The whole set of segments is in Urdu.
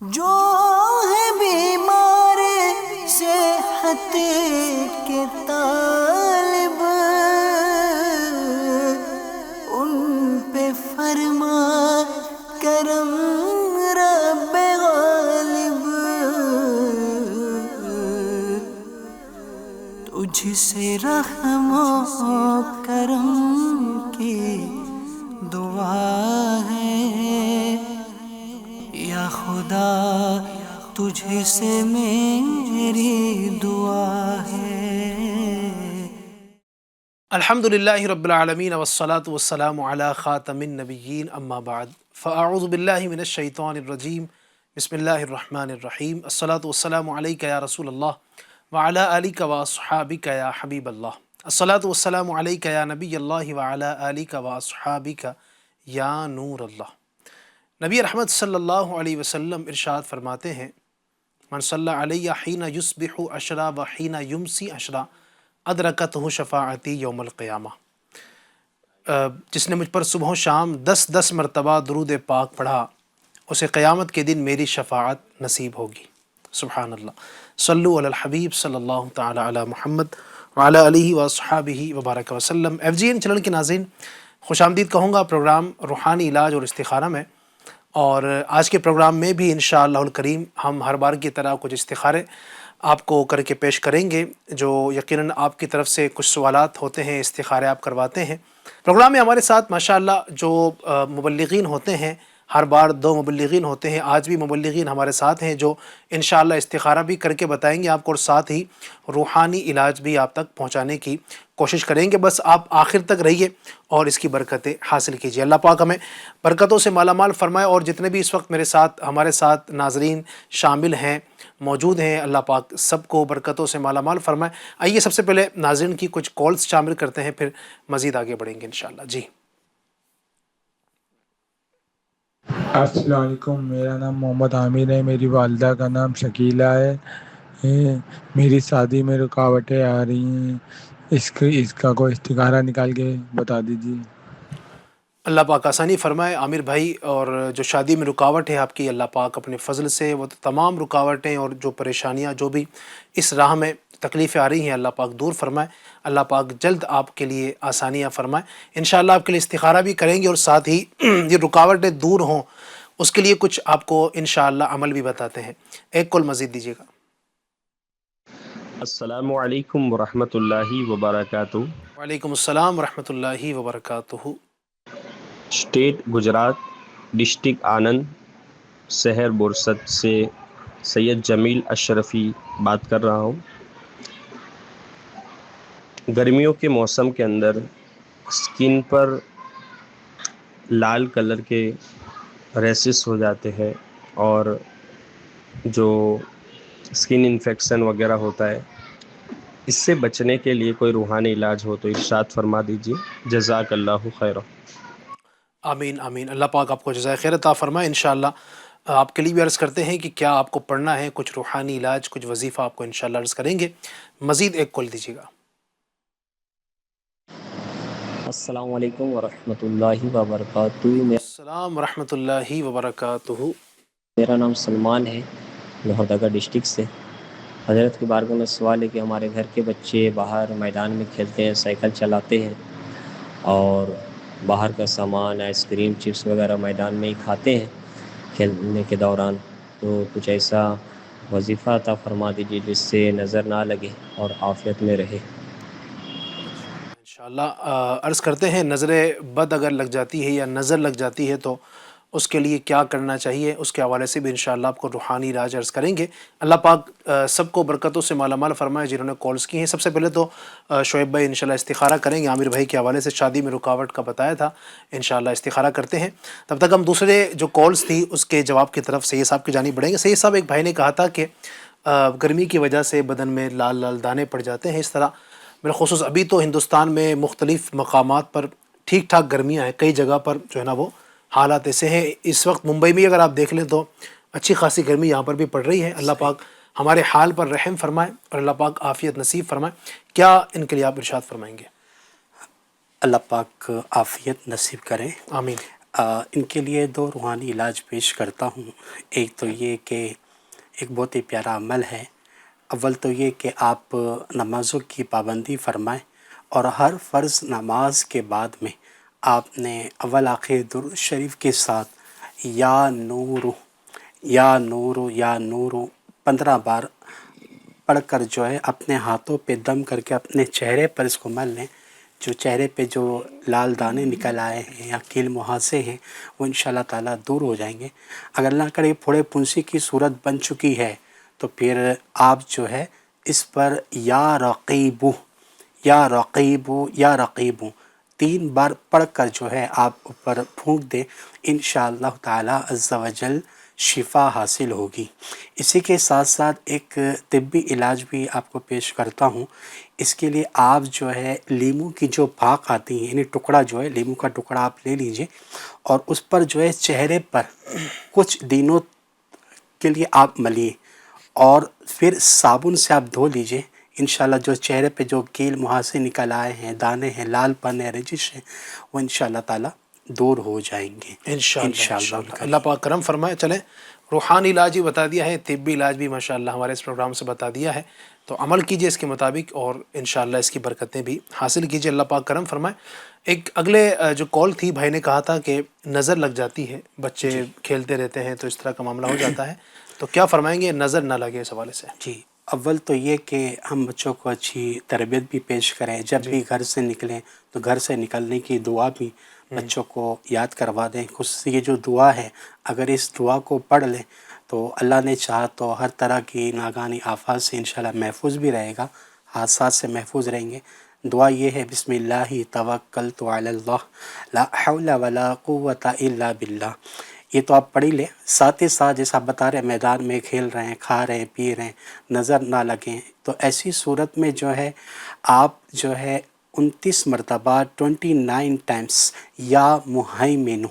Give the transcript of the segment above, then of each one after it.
جو ہے بیمار صحت کے طالب، ان پہ فرما کرم رب غالب، تجھ سے رحم و کرم کی دعا ہے یا خدا، تجھ سے میری دعا ہے۔ الحمدللہ رب العالمین والصلاة والسلام علی خاتم النبیین، اما بعد فاعوذ باللہ من الشیطان الرجیم، بسم اللہ الرحمن الرحیم۔ الصلاة والسلام علیک یا رسول اللہ وعلی آلک واصحابک یا حبیب اللہ، الصلاة والسلام علیک یا نبی اللہ وعلی آلک واصحابک یا نور اللہ۔ نبی رحمت صلی اللہ علیہ وسلم ارشاد فرماتے ہیں، من صلی علی حین یصبح عشرا و حین یمسی عشرا ادرکتہ شفاعتی یوم القیامہ۔ جس نے مجھ پر صبح و شام 10 مرتبہ درود پاک پڑھا، اسے قیامت کے دن میری شفاعت نصیب ہوگی۔ سبحان اللہ۔ صلو علی الحبیب صلی اللہ تعالی علی محمد وعلی آلہ واصحابہ وبارک وسلم۔ ایف جی این چینل کے ناظرین، خوش آمدید کہوں گا پروگرام روحانی علاج اور استخارہ میں، اور آج کے پروگرام میں بھی انشاءاللہ الکریم ہم ہر بار کی طرح کچھ استخارے آپ کو کر کے پیش کریں گے، جو یقیناً آپ کی طرف سے کچھ سوالات ہوتے ہیں، استخارے آپ کرواتے ہیں۔ پروگرام میں ہمارے ساتھ ماشاءاللہ جو مبلغین ہوتے ہیں، ہر بار 2 مبلغین ہوتے ہیں، آج بھی مبلغین ہمارے ساتھ ہیں جو انشاءاللہ استخارہ بھی کر کے بتائیں گے آپ کو، اور ساتھ ہی روحانی علاج بھی آپ تک پہنچانے کی کوشش کریں گے۔ بس آپ آخر تک رہیے اور اس کی برکتیں حاصل کیجیے۔ اللہ پاک ہمیں برکتوں سے مالا مال فرمائے، اور جتنے بھی اس وقت ہمارے ساتھ ناظرین شامل ہیں، موجود ہیں، اللہ پاک سب کو برکتوں سے مالا مال فرمائے۔ آئیے سب سے پہلے ناظرین کی کچھ کالز شامل کرتے ہیں، پھر مزید آگے بڑھیں گے انشاءاللہ۔ جی السلام علیکم، میرا نام محمد عامر ہے، میری والدہ کا نام شکیلہ ہے، میری شادی میں رکاوٹیں آ رہی ہیں، اس کا کوئی استخارہ نکال کے بتا دیجیے۔ اللہ پاک آسانی فرمائے عامر بھائی، اور جو شادی میں رکاوٹ ہے آپ کی، اللہ پاک اپنے فضل سے وہ تمام رکاوٹیں اور جو پریشانیاں جو بھی اس راہ میں تکلیفیں آ رہی ہیں، اللہ پاک دور فرمائے۔ اللہ پاک جلد آپ کے لیے آسانیاں فرمائے۔ انشاءاللہ آپ کے لیے استخارہ بھی کریں گے، اور ساتھ ہی یہ رکاوٹیں دور ہوں اس کے لیے کچھ آپ کو انشاءاللہ عمل بھی بتاتے ہیں۔ ایک کال مزید دیجیے گا۔ السلام علیکم ورحمۃ اللہ وبرکاتہ۔ وعلیکم السلام ورحمۃ اللہ وبرکاتہ۔ اسٹیٹ گجرات، ڈسٹرکٹ آنند، شہر بورست سے سید جمیل اشرفی بات کر رہا ہوں۔ گرمیوں کے موسم کے اندر اسکن پر لال کلر کے ریشز ہو جاتے ہیں، اور جو اسکن انفیکشن وغیرہ ہوتا ہے، اس سے بچنے کے لیے کوئی روحانی علاج ہو تو ارشاد فرما دیجیے، جزاک اللہ خیر۔ آمین آمین۔ اللہ پاک آپ کو جزائے خیر عطا فرمائے۔ انشاءاللہ آپ کے لیے بھی عرض کرتے ہیں کہ کیا آپ کو پڑھنا ہے، کچھ روحانی علاج، کچھ وظیفہ آپ کو انشاءاللہ عرض کریں گے۔ مزید ایک کال دیجیے گا۔ السلام علیکم ورحمۃ اللہ وبرکاتہ۔ السلام ورحمۃ اللہ وبرکاتہ۔ میرا نام سلمان ہے، لوہردگہ ڈسٹرکٹ سے۔ حضرت کی بارگاہ میں سوال ہے کہ ہمارے گھر کے بچے باہر میدان میں کھیلتے ہیں، سائیکل چلاتے ہیں، اور باہر کا سامان آئس کریم چپس وغیرہ میدان میں ہی کھاتے ہیں کھیلنے کے دوران، تو کچھ ایسا وظیفہ عطا فرما دیجیے جس سے نظر نہ لگے اور عافیت میں رہے۔ انشاءاللہ عرض کرتے ہیں، نظر بد اگر لگ جاتی ہے یا نظر لگ جاتی ہے تو اس کے لیے کیا کرنا چاہیے، اس کے حوالے سے بھی انشاءاللہ آپ کو روحانی علاج عرض کریں گے۔ اللہ پاک سب کو برکتوں سے مالا مال فرمائے جنہوں نے کالز کی ہیں۔ سب سے پہلے تو شعیب بھائی انشاءاللہ استخارہ کریں گے، عامر بھائی کے حوالے سے شادی میں رکاوٹ کا بتایا تھا، انشاءاللہ استخارہ کرتے ہیں۔ تب تک ہم دوسرے جو کالز تھی اس کے جواب کی طرف سید صاحب کی جانب بڑھیں گے۔ سید صاحب، ایک بھائی نے کہا تھا کہ گرمی کی وجہ سے بدن میں لال لال دانے پڑ جاتے ہیں، اس طرح بالخصوص ابھی تو ہندوستان میں مختلف مقامات پر ٹھیک ٹھاک گرمیاں ہیں، کئی جگہ پر جو ہے نا وہ حالات ایسے ہیں۔ اس وقت ممبئی میں اگر آپ دیکھ لیں تو اچھی خاصی گرمی یہاں پر بھی پڑ رہی ہے۔ اللہ پاک ہمارے حال پر رحم فرمائے اور اللہ پاک عافیت نصیب فرمائے۔ کیا ان کے لیے آپ ارشاد فرمائیں گے؟ اللہ پاک عافیت نصیب کرے۔ آمین۔ ان کے لیے دو روحانی علاج پیش کرتا ہوں۔ ایک تو یہ کہ ایک بہت ہی پیارا عمل ہے۔ اول تو یہ کہ آپ نمازوں کی پابندی فرمائیں اور ہر فرض نماز کے بعد میں آپ نے اول آخر درود شریف کے ساتھ یا نور یا نور یا نور 15 بار پڑھ کر جو ہے اپنے ہاتھوں پہ دم کر کے اپنے چہرے پر اس کو مل لیں۔ جو چہرے پہ جو لال دانے نکل آئے ہیں یا کیل مہاسے ہیں وہ انشاءاللہ تعالیٰ دور ہو جائیں گے۔ اگر اللہ کرے پھوڑے پھنسی کی صورت بن چکی ہے تو پھر آپ جو ہے اس پر یا رقیبو یا رقیبو یا رقیبو 3 بار پڑھ کر جو ہے آپ اوپر پھونک دیں، انشاءاللہ تعالیٰ عز و جل شفا حاصل ہوگی۔ اسی کے ساتھ ساتھ ایک طبی علاج بھی آپ کو پیش کرتا ہوں۔ اس کے لیے آپ جو ہے لیمو کی جو پھاک آتی ہے، یعنی ٹکڑا جو ہے لیمو کا ٹکڑا آپ لے لیجئے اور اس پر جو ہے چہرے پر کچھ دنوں کے لیے آپ ملیے اور پھر صابن سے آپ دھو لیجئے۔ انشاءاللہ جو چہرے پہ جو کیل مہاسے نکل آئے ہیں، دانے ہیں، لال پن ہے، رجش ہے، وہ انشاءاللہ تعالیٰ دور ہو جائیں گے انشاءاللہ اللہ پاک کرم فرمائے۔ چلیں، روحانی علاج بھی بتا دیا ہے، طبی علاج بھی ماشاءاللہ ہمارے اس پروگرام سے بتا دیا ہے، تو عمل کیجئے اس کے مطابق اور انشاءاللہ اس کی برکتیں بھی حاصل کیجئے۔ اللہ پاک کرم فرمائے۔ ایک اگلے جو کال تھی، بھائی نے کہا تھا کہ نظر لگ جاتی ہے، بچے کھیلتے رہتے ہیں تو اس طرح کا معاملہ ہو جاتا ہے، تو کیا فرمائیں گے نظر نہ لگے اس حوالے سے؟ جی، اول تو یہ کہ ہم بچوں کو اچھی تربیت بھی پیش کریں، جب بھی گھر سے نکلیں تو گھر سے نکلنے کی دعا بھی بچوں کو یاد کروا دیں۔ خصوص یہ جو دعا ہے، اگر اس دعا کو پڑھ لیں تو اللہ نے چاہا تو ہر طرح کی ناگہانی آفات سے انشاءاللہ محفوظ بھی رہے گا، حادثات سے محفوظ رہیں گے۔ دعا یہ ہے، بسم اللہ توکلت علی اللہ لا حول ولا قوت الا باللہ۔ یہ تو آپ پڑھ ہی لیں، ساتھ ہی ساتھ جیسا آپ بتا رہے ہیں میدان میں کھیل رہے ہیں، کھا رہے ہیں، پی رہے ہیں، نظر نہ لگیں، تو ایسی صورت میں جو ہے آپ جو ہے 29 مرتبہ 29 ٹائمز یا مہیمنو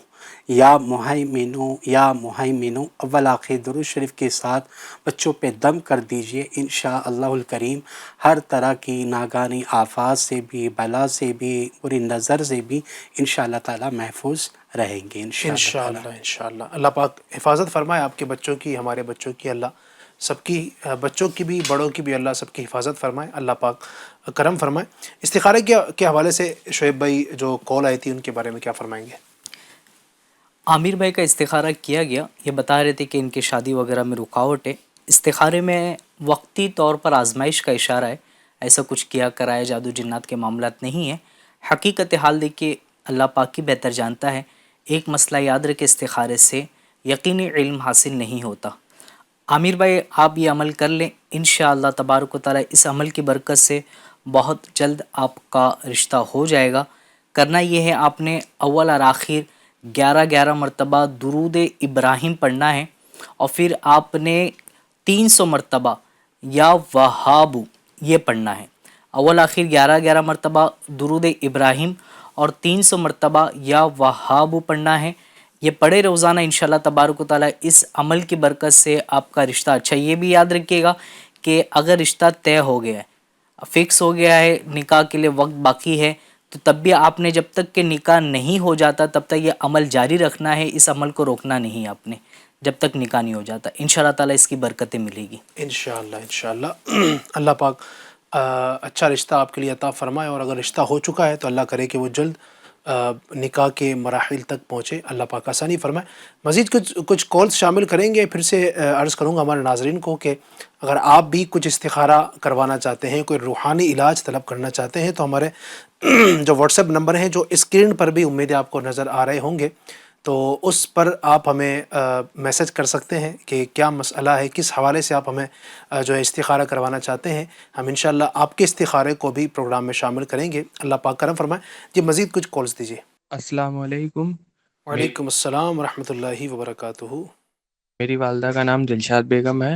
یا مہیمنو یا مہیمنو اول آخر درود شریف کے ساتھ بچوں پہ دم کر دیجئے۔ انشاءاللہ الکریم ہر طرح کی ناگہانی آفات سے بھی، بلا سے بھی، بری نظر سے بھی انشاءاللہ تعالیٰ محفوظ رہیں گے انشاءاللہ اللہ پاک حفاظت فرمائے آپ کے بچوں کی، ہمارے بچوں کی، اللہ سب کی، بچوں کی بھی، بڑوں کی بھی اللہ سب کی حفاظت فرمائے، اللہ پاک کرم فرمائے۔ استخارے کے حوالے سے شعیب بھائی جو کال آئی تھی ان کے بارے میں کیا فرمائیں گے؟ عامر بھائی کا استخارہ کیا گیا، یہ بتا رہے تھے کہ ان کی شادی وغیرہ میں رکاوٹ ہے۔ استخارے میں وقتی طور پر آزمائش کا اشارہ ہے، ایسا کچھ کیا کرائے جادو جنات کے معاملات نہیں ہیں۔ حقیقت حال دیکھیے اللہ پاک کی بہتر جانتا ہے۔ ایک مسئلہ یاد رکھے، استخارے سے یقینی علم حاصل نہیں ہوتا۔ عامر بھائی آپ یہ عمل کر لیں، انشاءاللہ تبارک و تعالیٰ اس عمل کی برکت سے بہت جلد آپ کا رشتہ ہو جائے گا۔ کرنا یہ ہے، آپ نے اول اور آخر 11 مرتبہ درود ابراہیم پڑھنا ہے اور پھر آپ نے 300 مرتبہ یا وہابو یہ پڑھنا ہے۔ اول آخر 11 مرتبہ درود ابراہیم اور 300 مرتبہ یا وہابو پڑھنا ہے۔ یہ پڑھے روزانہ انشاءاللہ تبارک و تعالیٰ اس عمل کی برکت سے آپ کا رشتہ اچھا۔ یہ بھی یاد رکھیے گا کہ اگر رشتہ طے ہو گیا ہے، فکس ہو گیا ہے، نکاح کے لیے وقت باقی ہے، تو تب بھی آپ نے جب تک کہ نکاح نہیں ہو جاتا تب تک یہ عمل جاری رکھنا ہے، اس عمل کو روکنا نہیں آپ نے جب تک نکاح نہیں ہو جاتا۔ انشاءاللہ تعالیٰ اس کی برکتیں ملے گی انشاءاللہ اللہ پاک اچھا رشتہ آپ کے لیے عطا فرمائے، اور اگر رشتہ ہو چکا ہے تو اللہ کرے کہ وہ جلد نکاح کے مراحل تک پہنچے، اللہ پاک آسانی فرمائے۔ مزید کچھ کالز شامل کریں گے، پھر سے عرض کروں گا ہمارے ناظرین کو کہ اگر آپ بھی کچھ استخارہ کروانا چاہتے ہیں، کوئی روحانی علاج طلب کرنا چاہتے ہیں، تو ہمارے جو واٹس ایپ نمبر ہیں جو اسکرین پر بھی امید ہے آپ کو نظر آ رہے ہوں گے، تو اس پر آپ ہمیں میسج کر سکتے ہیں کہ کیا مسئلہ ہے، کس حوالے سے آپ ہمیں جو ہے استخارہ کروانا چاہتے ہیں۔ ہم انشاءاللہ آپ کے استخارے کو بھی پروگرام میں شامل کریں گے، اللہ پاک کرم فرمائے۔ جی مزید کچھ کالز دیجیے۔ السلام علیکم۔ وعلیکم السلام ورحمۃ اللہ وبرکاتہ۔ میری والدہ کا نام دلشاد بیگم ہے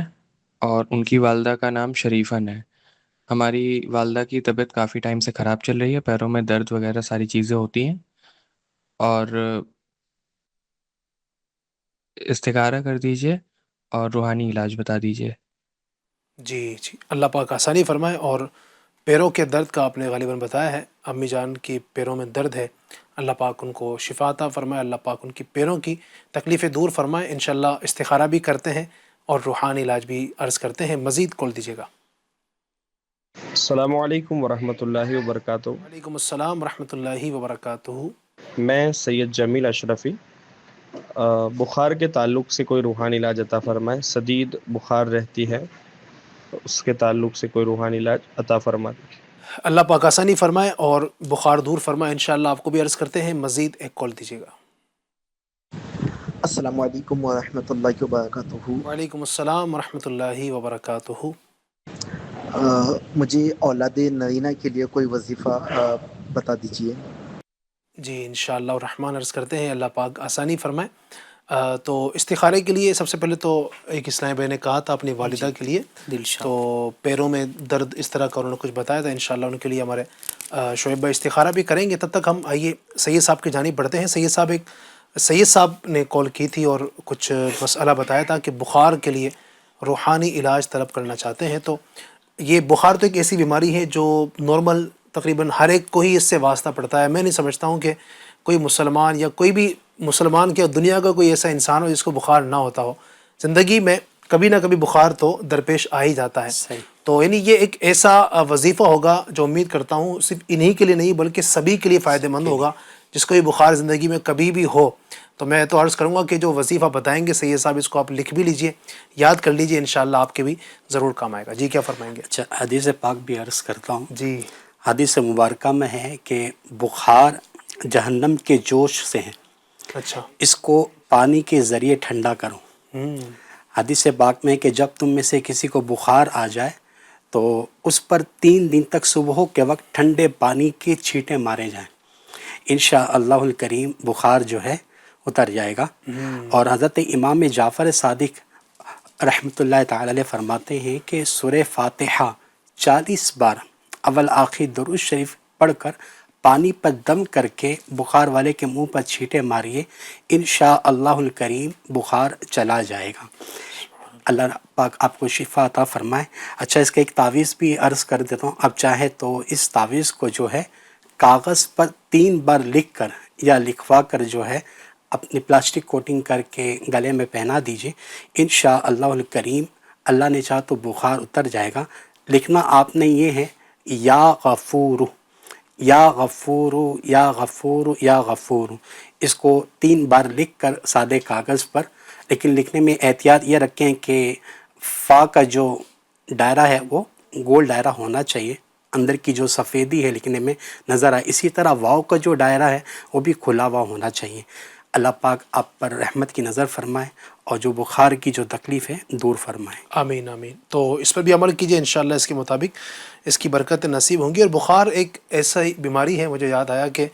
اور ان کی والدہ کا نام شریفن ہے۔ ہماری والدہ کی طبیعت کافی ٹائم سے خراب چل رہی ہے، پیروں میں درد وغیرہ ساری چیزیں ہوتی ہیں، اور استخارہ کر دیجئے اور روحانی علاج بتا دیجئے۔ جی اللہ پاک آسانی فرمائے، اور پیروں کے درد کا آپ نے غالباً بتایا ہے، امی جان کی پیروں میں درد ہے، اللہ پاک ان کو شفا عطا فرمائے، اللہ پاک ان کی پیروں کی تکلیفیں دور فرمائے۔ انشاءاللہ استخارہ بھی کرتے ہیں اور روحانی علاج بھی عرض کرتے ہیں۔ مزید کال دیجیے گا۔ السلام علیکم ورحمۃ اللہ وبرکاتہ۔ وعلیکم السلام ورحمۃ اللہ وبرکاتہ۔ میں سید جمیل اشرفی، بخار کے تعلق سے کوئی روحانی علاج عطا فرمائے، شدید بخار رہتی ہے، اس کے تعلق سے کوئی روحانی علاج عطا فرمائے۔ اللہ پاک آسانی فرمائے اور بخار دور فرمائے۔ انشاءاللہ آپ کو بھی عرض کرتے ہیں۔ مزید ایک کال دیجیے گا۔ السلام علیکم ورحمۃ اللہ وبرکاتہ۔ وعلیکم السلام ورحمۃ اللہ وبرکاتہ۔ مجھے اولاد نرینہ کے لیے کوئی وظیفہ بتا دیجیے۔ جی انشاءاللہ الرحمن عرض کرتے ہیں، اللہ پاک آسانی فرمائے۔ تو استخارے کے لیے سب سے پہلے تو ایک اسلامی بھائی نے کہا تھا اپنی والدہ کے لیے، تو پیروں میں درد اس طرح کا انہوں نے کچھ بتایا تھا، انشاءاللہ ان کے لیے ہمارے شعیب بھائی استخارہ بھی کریں گے۔ تب تک ہم آئیے سید صاحب کی جانب بڑھتے ہیں۔ سید صاحب نے کال کی تھی اور کچھ مسئلہ بتایا تھا کہ بخار کے لیے روحانی علاج طلب کرنا چاہتے ہیں۔ تو یہ بخار تو ایک ایسی بیماری ہے جو نارمل تقریباً ہر ایک کو ہی اس سے واسطہ پڑتا ہے۔ میں نہیں سمجھتا ہوں کہ کوئی مسلمان یا کوئی بھی مسلمان کے دنیا کا کوئی ایسا انسان ہو جس کو بخار نہ ہوتا ہو۔ زندگی میں کبھی نہ کبھی بخار تو درپیش آ ہی جاتا ہے۔ تو یعنی یہ ایک ایسا وظیفہ ہوگا جو امید کرتا ہوں صرف انہی کے لیے نہیں بلکہ سبھی کے لیے فائدہ مند ہوگا جس کو یہ بخار زندگی میں کبھی بھی ہو۔ تو میں تو عرض کروں گا کہ جو وظیفہ بتائیں گے سید صاحب اس کو آپ لکھ بھی لیجئے، یاد کر لیجئے، انشاءاللہ آپ کے بھی ضرور کام آئے گا۔ جی کیا فرمائیں گے؟ اچھا، حدیث پاک بھی عرض کرتا ہوں۔ جی حدیث مبارکہ میں ہے کہ بخار جہنم کے جوش سے ہے، اچھا، اس کو پانی کے ذریعے ٹھنڈا کرو۔ حدیث پاک میں کہ جب تم میں سے کسی کو بخار آ جائے تو اس پر 3 دن تک صبح کے وقت ٹھنڈے پانی کے چھینٹے مارے جائیں، انشاءاللہ الکریم بخار جو ہے اتر جائے گا۔ اور حضرت امام جعفر صادق رحمۃ اللہ تعالی علیہ فرماتے ہیں کہ سورہ فاتحہ 40 بار اول آخر درود شریف پڑھ کر پانی پر دم کر کے بخار والے کے منہ پر چھینٹے ماریے، انشاءاللہ الکریم بخار چلا جائے گا۔ اللہ پاک آپ کو شفا عطا فرمائے۔ اچھا، اس کا ایک تعویذ بھی عرض کر دیتا ہوں، اب چاہے تو اس تعویذ کو جو ہے کاغذ پر 3 بار لکھ کر یا لکھوا کر جو ہے اپنی پلاسٹک کوٹنگ کر کے گلے میں پہنا دیجئے، انشاءاللہ الکریم اللہ نے چاہا تو بخار اتر جائے گا۔ لکھنا آپ نے یہ ہے، یا غفور یا غفور یا غفور یا غفور، اس کو 3 بار لکھ کر سادے کاغذ پر، لیکن لکھنے میں احتیاط یہ رکھیں کہ فا کا جو دائرہ ہے وہ گول دائرہ ہونا چاہیے، اندر کی جو سفیدی ہے لکھنے میں نظر آئے، اسی طرح واو کا جو دائرہ ہے وہ بھی کھلا ہوا ہونا چاہیے۔ اللہ پاک آپ پر رحمت کی نظر فرمائے اور جو بخار کی جو تکلیف ہے دور فرمائے۔ آمین آمین۔ تو اس پر بھی عمل کیجئے، انشاءاللہ اس کے مطابق اس کی برکت نصیب ہوں گی۔ اور بخار ایک ایسا بیماری ہے، مجھے یاد آیا کہ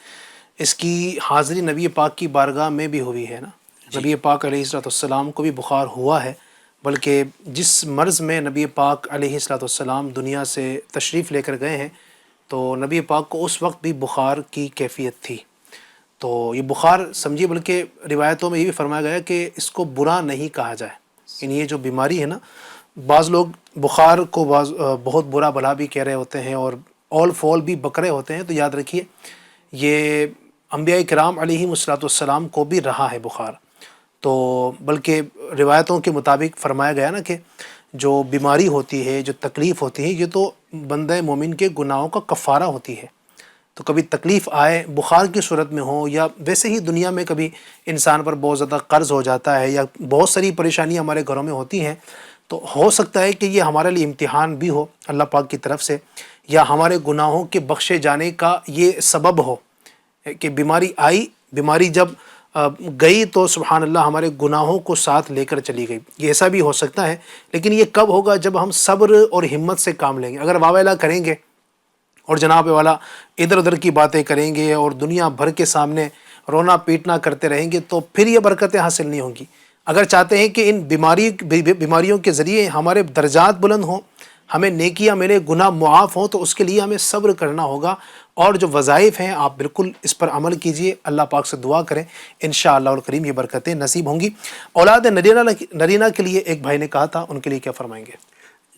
اس کی حاضری نبی پاک کی بارگاہ میں بھی ہوئی ہے نا۔ نبی پاک علیہ السلام کو بھی بخار ہوا ہے، بلکہ جس مرض میں نبی پاک علیہ السلام دنیا سے تشریف لے کر گئے ہیں تو نبی پاک کو اس وقت بھی بخار کی کیفیت تھی۔ تو یہ بخار سمجھیے، بلکہ روایتوں میں یہ بھی فرمایا گیا کہ اس کو برا نہیں کہا جائے، یعنی یہ جو بیماری ہے نا، بعض لوگ بخار کو بہت برا بلا بھی کہہ رہے ہوتے ہیں اور اول فول بھی بک رہے ہوتے ہیں، تو یاد رکھیے یہ انبیاء کرام علیہ السلام کو بھی رہا ہے بخار۔ تو بلکہ روایتوں کے مطابق فرمایا گیا نا کہ جو بیماری ہوتی ہے، جو تکلیف ہوتی ہے، یہ تو بندہ مومن کے گناہوں کا کفارہ ہوتی ہے۔ تو کبھی تکلیف آئے بخار کی صورت میں ہو، یا ویسے ہی دنیا میں کبھی انسان پر بہت زیادہ قرض ہو جاتا ہے یا بہت ساری پریشانیاں ہمارے گھروں میں ہوتی ہیں، تو ہو سکتا ہے کہ یہ ہمارے لیے امتحان بھی ہو اللہ پاک کی طرف سے، یا ہمارے گناہوں کے بخشے جانے کا یہ سبب ہو کہ بیماری آئی، بیماری جب گئی تو سبحان اللہ ہمارے گناہوں کو ساتھ لے کر چلی گئی، یہ ایسا بھی ہو سکتا ہے۔ لیکن یہ کب ہوگا؟ جب ہم صبر اور ہمت سے کام لیں گے۔ اگر واویلا کریں گے اور جناب والا ادھر ادھر کی باتیں کریں گے اور دنیا بھر کے سامنے رونا پیٹنا کرتے رہیں گے تو پھر یہ برکتیں حاصل نہیں ہوں گی۔ اگر چاہتے ہیں کہ ان بیماریوں کے ذریعے ہمارے درجات بلند ہوں، ہمیں نیکیاں ملے، گناہ معاف ہوں، تو اس کے لیے ہمیں صبر کرنا ہوگا۔ اور جو وظائف ہیں آپ بالکل اس پر عمل کیجئے، اللہ پاک سے دعا کریں، انشاءاللہ الکریم یہ برکتیں نصیب ہوں گی۔ اولاد نرینہ کے لیے ایک بھائی نے کہا تھا، ان کے لیے کیا فرمائیں گے؟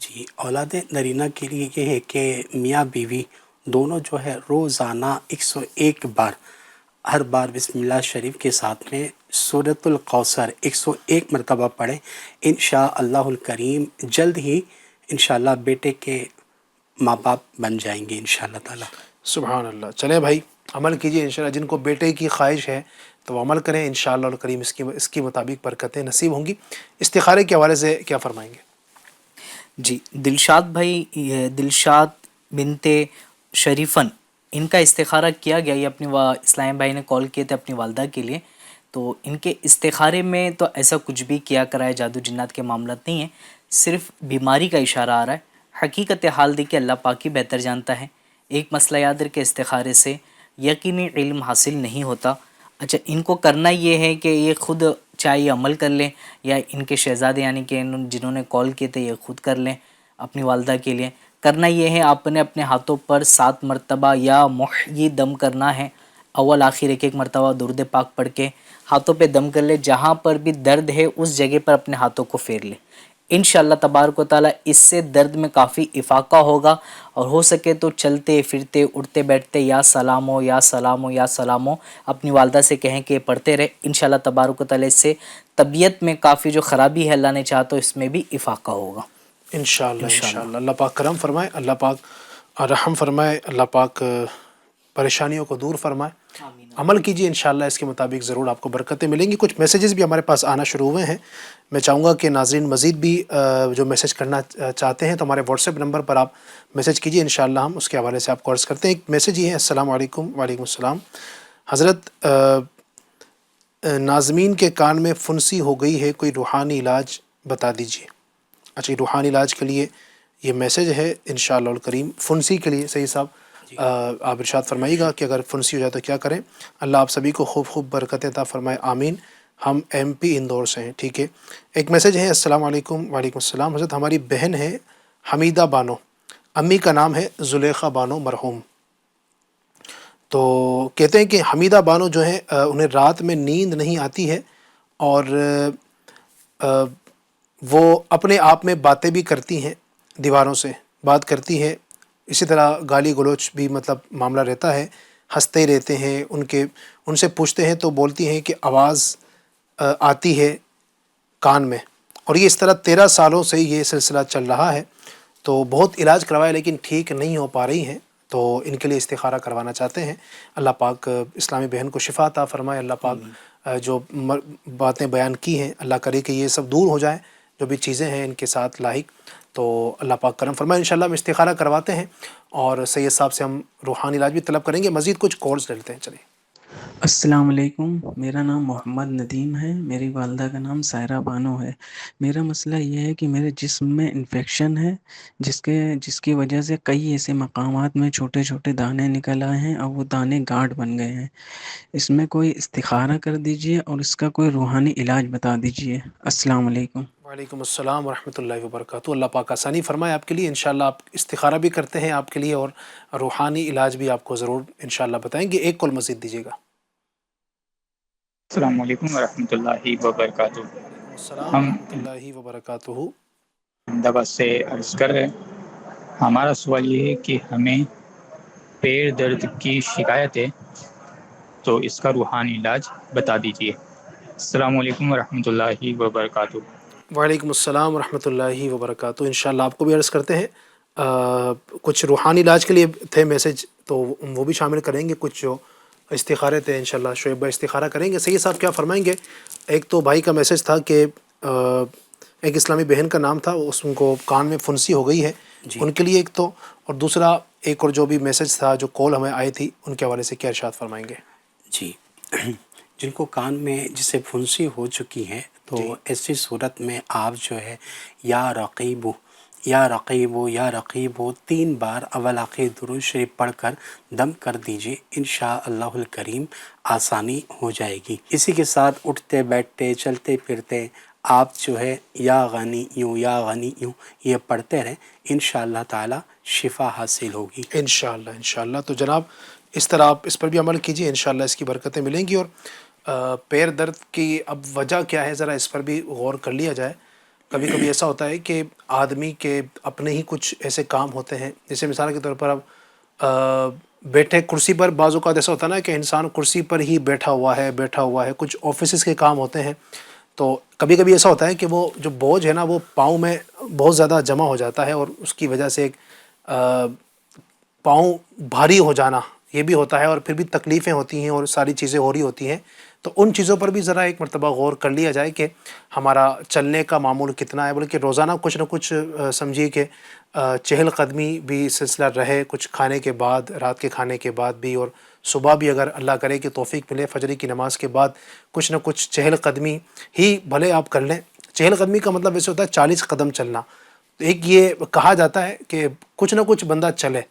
جی، اولاد نرینہ کے لیے یہ ہے کہ میاں بیوی دونوں جو ہے روزانہ 101 بار، ہر بار بسم اللہ شریف کے ساتھ میں سورۃ الکوثر 101 مرتبہ پڑھیں. انشاءاللہ الکریم جلد ہی انشاءاللہ بیٹے کے ماں باپ بن جائیں گے انشاءاللہ تعالی. سبحان اللہ. چلیں بھائی عمل کیجئے انشاءاللہ. جن کو بیٹے کی خواہش ہے تو وہ عمل کریں انشاءاللہ الکریم. اس کی مطابق برکتیں نصیب ہوں گی. استخارے کے حوالے سے کیا فرمائیں گے؟ جی، دلشاد بھائی، یہ دلشاد بنت شریفن، ان کا استخارہ کیا گیا. یہ اپنی اسلام بھائی نے کال کیے تھے اپنی والدہ کے لیے. تو ان کے استخارے میں تو ایسا کچھ بھی کیا کرا ہے، جادو جنات کے معاملات نہیں ہیں، صرف بیماری کا اشارہ آ رہا ہے. حقیقت حال دیکھ کے اللہ پاک ہی بہتر جانتا ہے. ایک مسئلہ یاد رکھ کے استخارے سے یقینی علم حاصل نہیں ہوتا. اچھا، ان کو کرنا یہ ہے کہ یہ خود چاہے یہ عمل کر لیں یا ان کے شہزادے یعنی کہ جنہوں نے کال کیے تھے یہ خود کر لیں اپنی والدہ کے لیے. کرنا یہ ہے آپ نے اپنے ہاتھوں پر 7 مرتبہ یا محیی دم کرنا ہے. اول آخر ایک مرتبہ درود پاک پڑھ کے ہاتھوں پہ دم کر لے. جہاں پر بھی درد ہے اس جگہ پر اپنے ہاتھوں کو پھیر لے. انشاءاللہ تبارک و تعالیٰ اس سے درد میں کافی افاقہ ہوگا. اور ہو سکے تو چلتے پھرتے اٹھتے بیٹھتے یا سلام ہو یا سلام ہو یا سلام ہو اپنی والدہ سے کہیں کہ پڑھتے رہے. انشاءاللہ تبارک و تعالیٰ اس سے طبیعت میں کافی جو خرابی ہے اللہ نے چاہا تو اس میں بھی افاقہ ہوگا انشاءاللہ. اللہ پاک کرم فرمائے، اللہ پاک رحم فرمائے، اللہ پاک پریشانیوں کو دور فرمائے. عمل کیجیے انشاءاللہ اس کے مطابق ضرور آپ کو برکتیں ملیں گی. کچھ میسیجز بھی ہمارے پاس آنا شروع ہوئے ہیں. میں چاہوں گا کہ ناظرین مزید بھی جو میسیج کرنا چاہتے ہیں تو ہمارے واٹس ایپ نمبر پر آپ میسیج کیجیے انشاءاللہ ہم اس کے حوالے سے آپ کو عرض کرتے ہیں. ایک میسیج یہ ہے، السلام علیکم. وعلیکم السلام. حضرت ناظمین کے کان میں پھنسی ہو گئی ہے، کوئی روحانی علاج بتا دیجیے. اچھا، یہ روحانی علاج کے لیے یہ میسیج ہے انشاءاللہ الکریم. پھنسی کے لیے صحیح صاحب آپ ارشاد فرمائیے گا کہ اگر پھنسی ہو جائے تو کیا کریں. اللہ آپ سبھی کو خوب خوب برکتیں عطا فرمائے، آمین. ہم ایم پی اندور سے ہیں. ٹھیک ہے. ایک میسیج ہے، السلام علیکم. وعلیکم السلام. حضرت ہماری بہن ہے حمیدہ بانو، امی کا نام ہے زلیخا بانو مرحوم. تو کہتے ہیں کہ حمیدہ بانو جو ہے انہیں رات میں نیند نہیں آتی ہے اور وہ اپنے آپ میں باتیں بھی کرتی ہیں، دیواروں سے بات کرتی ہے. اسی طرح گالی گلوچ بھی مطلب معاملہ رہتا ہے، ہنستے رہتے ہیں. ان سے پوچھتے ہیں تو بولتی ہیں کہ آواز آتی ہے کان میں. اور یہ اس طرح 13 سالوں سے یہ سلسلہ چل رہا ہے. تو بہت علاج کروایا لیکن ٹھیک نہیں ہو پا رہی ہیں. تو ان کے لیے استخارہ کروانا چاہتے ہیں. اللہ پاک اسلامی بہن کو شفا عطا فرمائے. اللہ پاک جو باتیں بیان کی ہیں اللہ کرے کہ یہ سب دور ہو جائیں، جو بھی چیزیں ہیں ان کے ساتھ لاحق. تو اللہ پاک کرم فرمائے. انشاءاللہ ہم استخارہ کرواتے ہیں اور سید صاحب سے ہم روحانی علاج بھی طلب کریں گے. مزید کچھ کالز لے لیتے ہیں. چلیے. السلام علیکم. میرا نام محمد ندیم ہے. میری والدہ کا نام سائرہ بانو ہے. میرا مسئلہ یہ ہے کہ میرے جسم میں انفیکشن ہے جس کی وجہ سے کئی ایسے مقامات میں چھوٹے چھوٹے دانے نکل آئے ہیں اور وہ دانے گاٹھ بن گئے ہیں. اس میں کوئی استخارہ کر دیجئے اور اس کا کوئی روحانی علاج بتا دیجئے. السلام علیکم. وعلیکم السلام ورحمۃ اللہ وبرکاتہ. اللہ پاک آسانی فرمائے آپ کے لیے. انشاءاللہ آپ استخارہ بھی کرتے ہیں آپ کے لیے اور روحانی علاج بھی آپ کو ضرور انشاءاللہ بتائیں گے. ایک کال مزید دیجیے گا. السلام علیکم ورحمۃ اللہ وبرکاتہ. وعلیکم السلام ہم ورحمۃ اللہ وبرکاتہ. احمد آباد سے عرض کر رہے ہیں. ہمارا سوال یہ ہے کہ ہمیں پیر درد کی شکایت ہے تو اس کا روحانی علاج بتا دیجیے. السلام علیکم ورحمۃ اللہ وبرکاتہ. وعلیکم السلام ورحمۃ اللہ وبرکاتہ. انشاءاللہ آپ کو بھی عرض کرتے ہیں. کچھ روحانی علاج کے لیے تھے میسیج تو وہ بھی شامل کریں گے. کچھ جو استخارے تھے انشاءاللہ شعیب بھائی استخارہ کریں گے. سید صاحب کیا فرمائیں گے؟ ایک تو بھائی کا میسیج تھا کہ ایک اسلامی بہن کا نام تھا، اس کو کان میں پھنسی ہو گئی ہے ان کے لیے ایک تو، اور دوسرا ایک اور جو بھی میسیج تھا جو کال ہمیں آئی تھی ان کے حوالے سے کیا ارشاد فرمائیں گے؟ جی، جن کو کان میں جسے پھنسی ہو چکی ہے تو ایسی صورت میں آپ جو ہے یا رقیب یا رقیب یا رقیب 3 بار اول آخر درود شریف پڑھ کر دم کر دیجئے. انشاءاللہ الکریم آسانی ہو جائے گی. اسی کے ساتھ اٹھتے بیٹھتے چلتے پھرتے آپ جو ہے یا غنی یوں یا غنی یوں یہ پڑھتے رہیں. انشاءاللہ تعالی شفا حاصل ہوگی انشاءاللہ. تو جناب اس طرح آپ اس پر بھی عمل کیجئے، انشاءاللہ اس کی برکتیں ملیں گی. اور پیر درد کی اب وجہ کیا ہے ذرا اس پر بھی غور کر لیا جائے. کبھی کبھی ایسا ہوتا ہے کہ آدمی کے اپنے ہی کچھ ایسے کام ہوتے ہیں، جیسے مثال کے طور پر اب بیٹھے کرسی پر، بعض اوقات ایسا ہوتا ہے نا کہ انسان کرسی پر ہی بیٹھا ہوا ہے، کچھ آفیسز کے کام ہوتے ہیں، تو کبھی کبھی ایسا ہوتا ہے کہ وہ جو بوجھ ہے نا وہ پاؤں میں بہت زیادہ جمع ہو جاتا ہے، اور اس کی وجہ سے ایک پاؤں بھاری ہو جانا یہ بھی ہوتا ہے، اور پھر بھی تکلیفیں ہوتی ہیں اور ساری چیزیں ہو رہی ہوتی ہیں. تو ان چیزوں پر بھی ذرا ایک مرتبہ غور کر لیا جائے کہ ہمارا چلنے کا معمول کتنا ہے، بلکہ روزانہ کچھ نہ کچھ سمجھیے کہ چہل قدمی بھی سلسلہ رہے، کچھ کھانے کے بعد، رات کے کھانے کے بعد بھی، اور صبح بھی اگر اللہ کرے کہ توفیق ملے فجر کی نماز کے بعد کچھ نہ کچھ چہل قدمی ہی بھلے آپ کر لیں. چہل قدمی کا مطلب ایسے ہوتا ہے 40 قدم چلنا. ایک یہ کہا جاتا ہے کہ کچھ نہ کچھ بندہ چلے،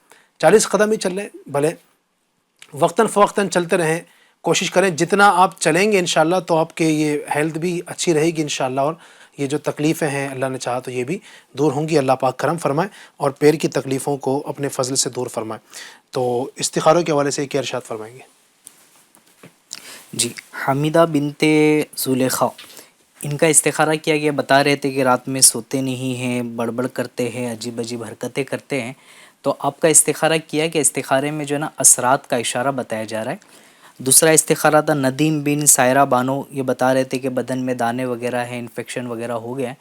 40 قدم ہی چل لیں، بھلے وقتاً فوقتاً چلتے رہیں. کوشش کریں جتنا آپ چلیں گے انشاءاللہ تو آپ کے یہ ہیلتھ بھی اچھی رہے گی انشاءاللہ، اور یہ جو تکلیفیں ہیں اللہ نے چاہا تو یہ بھی دور ہوں گی. اللہ پاک کرم فرمائے اور پیر کی تکلیفوں کو اپنے فضل سے دور فرمائے. تو استخاروں کے حوالے سے کیا ارشاد فرمائیں گے؟ جی، حمیدہ بنت زلیخا، ان کا استخارہ کیا گیا. بتا رہے تھے کہ رات میں سوتے نہیں ہیں، بڑبڑ کرتے ہیں، عجیب عجیب حرکتیں کرتے ہیں. تو آپ کا استخارہ کیا کہ استخارے میں جو ہے نا اثرات کا اشارہ بتایا جا رہا ہے. دوسرا استخارہ تھا ندیم بن سائرہ بانو، یہ بتا رہے تھے کہ بدن میں دانے وغیرہ ہیں، انفیکشن وغیرہ ہو گیا ہے.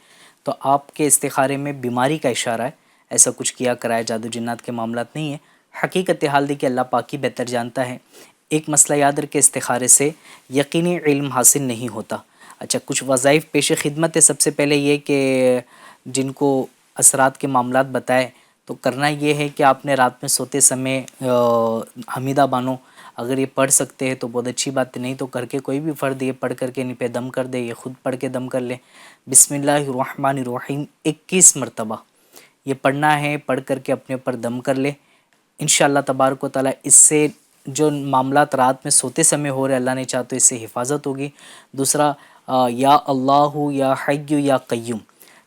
تو آپ کے استخارے میں بیماری کا اشارہ ہے، ایسا کچھ کیا کرائے، جادو جنات کے معاملات نہیں ہیں. حقیقت حال دی کہ اللہ پاک ہی بہتر جانتا ہے. ایک مسئلہ یاد رکھ کے استخارے سے یقینی علم حاصل نہیں ہوتا. اچھا، کچھ وظائف پیش خدمت ہے. سب سے پہلے یہ کہ جن کو اثرات کے معاملات بتائے تو کرنا یہ ہے کہ آپ نے رات میں سوتے سمے حمیدہ بانو اگر یہ پڑھ سکتے ہیں تو بہت اچھی بات ہے، نہیں تو کر کے کوئی بھی فرد یہ پڑھ کر کے ان پہ دم کر دے، یہ خود پڑھ کے دم کر لے. بسم اللہ الرحمن الرحیم 21 مرتبہ یہ پڑھنا ہے، پڑھ کر کے اپنے اوپر دم کر لے. انشاءاللہ تبارک و تعالیٰ اس سے جو معاملات رات میں سوتے سمے ہو رہے اللہ نے چاہا تو اس سے حفاظت ہوگی. دوسرا یا اللہ یا حی یا قیوم،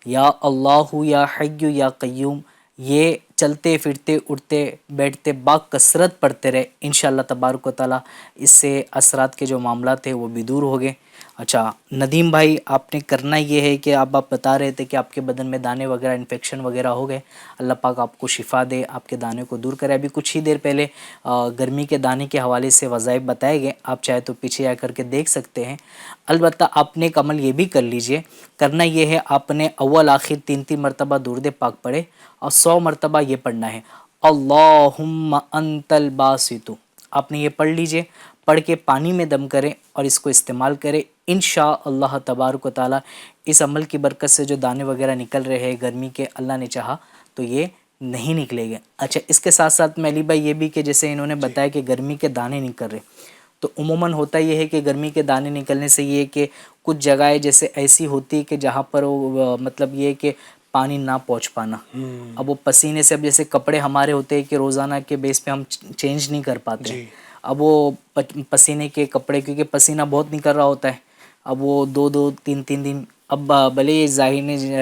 یا اللہ یا حی یا قیوم، یہ چلتے پھرتے اٹھتے بیٹھتے با کثرت پڑھتے رہے. انشاءاللہ تبارک و تعالیٰ اس سے اثرات کے جو معاملات ہیں وہ بھی دور ہو گئے. اچھا ندیم بھائی، آپ نے کرنا یہ ہے کہ آپ بتا رہے تھے کہ آپ کے بدن میں دانے وغیرہ انفیکشن وغیرہ ہو گئے، اللہ پاک آپ کو شفا دے، آپ کے دانے کو دور کرے. ابھی کچھ ہی دیر پہلے گرمی کے دانے کے حوالے سے وظائف بتائے گئے، آپ چاہے تو پیچھے آ کر کے دیکھ سکتے ہیں. البتہ آپ نے ایک عمل یہ بھی کر لیجئے، کرنا یہ ہے آپ نے اول آخر 3 مرتبہ درود پاک پڑھے اور 100 مرتبہ یہ پڑھنا ہے اللہم انت الباسط. آپ نے یہ پڑھ لیجئے، پڑھ کے پانی میں دم کریں اور اس کو استعمال کریں. انشاءاللہ تبارک و تعالیٰ اس عمل کی برکت سے جو دانے وغیرہ نکل رہے ہیں گرمی کے، اللہ نے چاہا تو یہ نہیں نکلے گے. اچھا، اس کے ساتھ ساتھ میں علی بھائی یہ بھی کہ جیسے انہوں نے بتایا کہ گرمی کے دانے نکل رہے، تو عموماً ہوتا یہ ہے کہ گرمی کے دانے نکلنے سے یہ کہ کچھ جگہیں جیسے ایسی ہوتی کہ جہاں پر وہ مطلب یہ کہ پانی نہ پہنچ پانا. اب وہ پسینے سے، اب جیسے کپڑے ہمارے ہوتے ہیں کہ روزانہ کے بیس پہ ہم چینج نہیں کر پاتے، اب وہ پسینے کے کپڑے کیونکہ پسینہ بہت نکل رہا ہوتا ہے، اب وہ 2 3 دن، اب بھلے یہ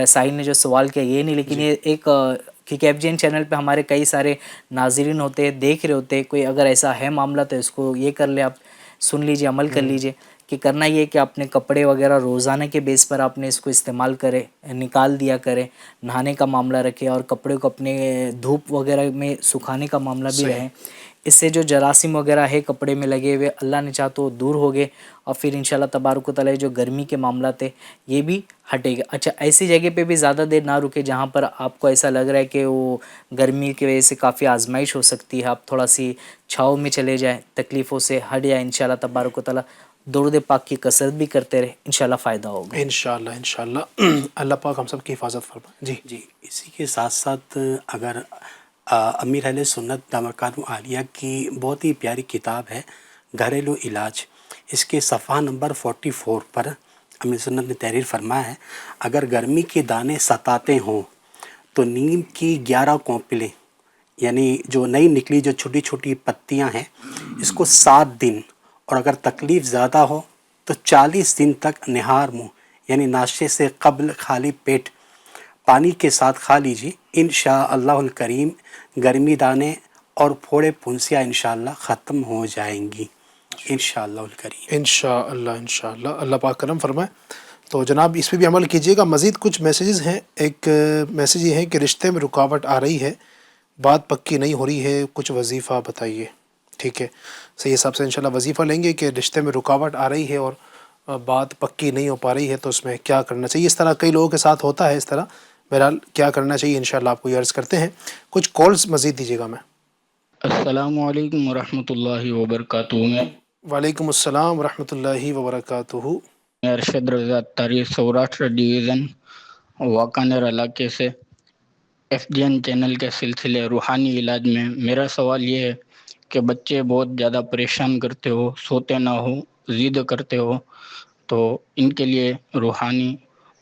ساحل نے جو سوال کیا یہ نہیں، لیکن یہ ایک کیونکہ ایف جی این چینل پہ ہمارے کئی سارے ناظرین ہوتے ہیں، دیکھ رہے ہوتے ہیں، کوئی اگر ایسا ہے معاملہ تو اس کو یہ کر لیں، آپ سن لیجئے، عمل کر لیجئے کہ کرنا یہ کہ اپنے کپڑے وغیرہ روزانہ کے بیس پر آپ نے اس کو استعمال کرے، نکال دیا کرے، نہانے کا معاملہ رکھے اور کپڑے کو اپنے دھوپ وغیرہ میں سکھانے کا معاملہ بھی رہے. اس سے جو جراثیم وغیرہ ہے کپڑے میں لگے ہوئے اللہ نے چاہا تو دور ہو گئے، اور پھر انشاءاللہ تبارک و تعالیٰ جو گرمی کے معاملات ہے یہ بھی ہٹے گا. اچھا، ایسی جگہ پہ بھی زیادہ دیر نہ رکے جہاں پر آپ کو ایسا لگ رہا ہے کہ وہ گرمی کی وجہ سے کافی آزمائش ہو سکتی ہے، آپ تھوڑا سی چھاؤں میں چلے جائیں، تکلیفوں سے ہٹ جائیں. انشاءاللہ تبارک و تعالیٰ درود پاک کی کثرت بھی کرتے رہے، انشاءاللہ فائدہ ہوگا. انشاءاللہ اللہ پاک ہم سب کی حفاظت فرمائے. جی، اسی کے ساتھ ساتھ اگر امیر اہل سنت دامکان عالیہ کی بہت ہی پیاری کتاب ہے گھریلو علاج، اس کے صفحہ نمبر 44 پر امیر سنت نے تحریر فرمایا ہے اگر گرمی کے دانے ستاتے ہوں تو نیم کی 11 کونپلیں، یعنی جو نئی نکلی جو چھوٹی چھوٹی پتیاں ہیں، اس کو 7 دن، اور اگر تکلیف زیادہ ہو تو 40 دن تک نہار منہ یعنی ناشتے سے قبل خالی پیٹ پانی کے ساتھ کھا لیجیے. انشاءاللہ الکریم گرمی دانے اور پھوڑے پھنسیاں انشاءاللہ ختم ہو جائیں گی انشاءاللہ الکریم. انشاءاللہ اللہ پاک کرم فرمائے. تو جناب اس پہ بھی عمل کیجیے گا. مزید کچھ میسیجز ہیں. ایک میسیج یہ ہے کہ رشتے میں رکاوٹ آ رہی ہے, بات پکی نہیں ہو رہی ہے, کچھ وظیفہ بتائیے. ٹھیک ہے, صحیح حساب سے انشاءاللہ وظیفہ لیں گے کہ رشتے میں رکاوٹ آ رہی ہے اور بات پکی نہیں ہو پا رہی ہے تو اس میں کیا کرنا چاہیے. اس طرح کئی لوگوں کے ساتھ ہوتا ہے اس طرح. بہرحال کیا کرنا چاہیے انشاءاللہ آپ کو یہ عرض کرتے ہیں. کچھ کالز مزید دیجیے گا. میں السلام علیکم ورحمۃ اللہ وبرکاتہ. میں وعلیکم السلام ورحمۃ اللہ وبرکاتہ. ارشد رضا اتاری سوراشٹر ڈویژن واکانیر علاقے سے ایف جی این چینل کے سلسلے روحانی علاج میں میرا سوال یہ ہے کہ بچے بہت زیادہ پریشان کرتے ہو, سوتے نہ ہو, ضد کرتے ہو, تو ان کے لیے روحانی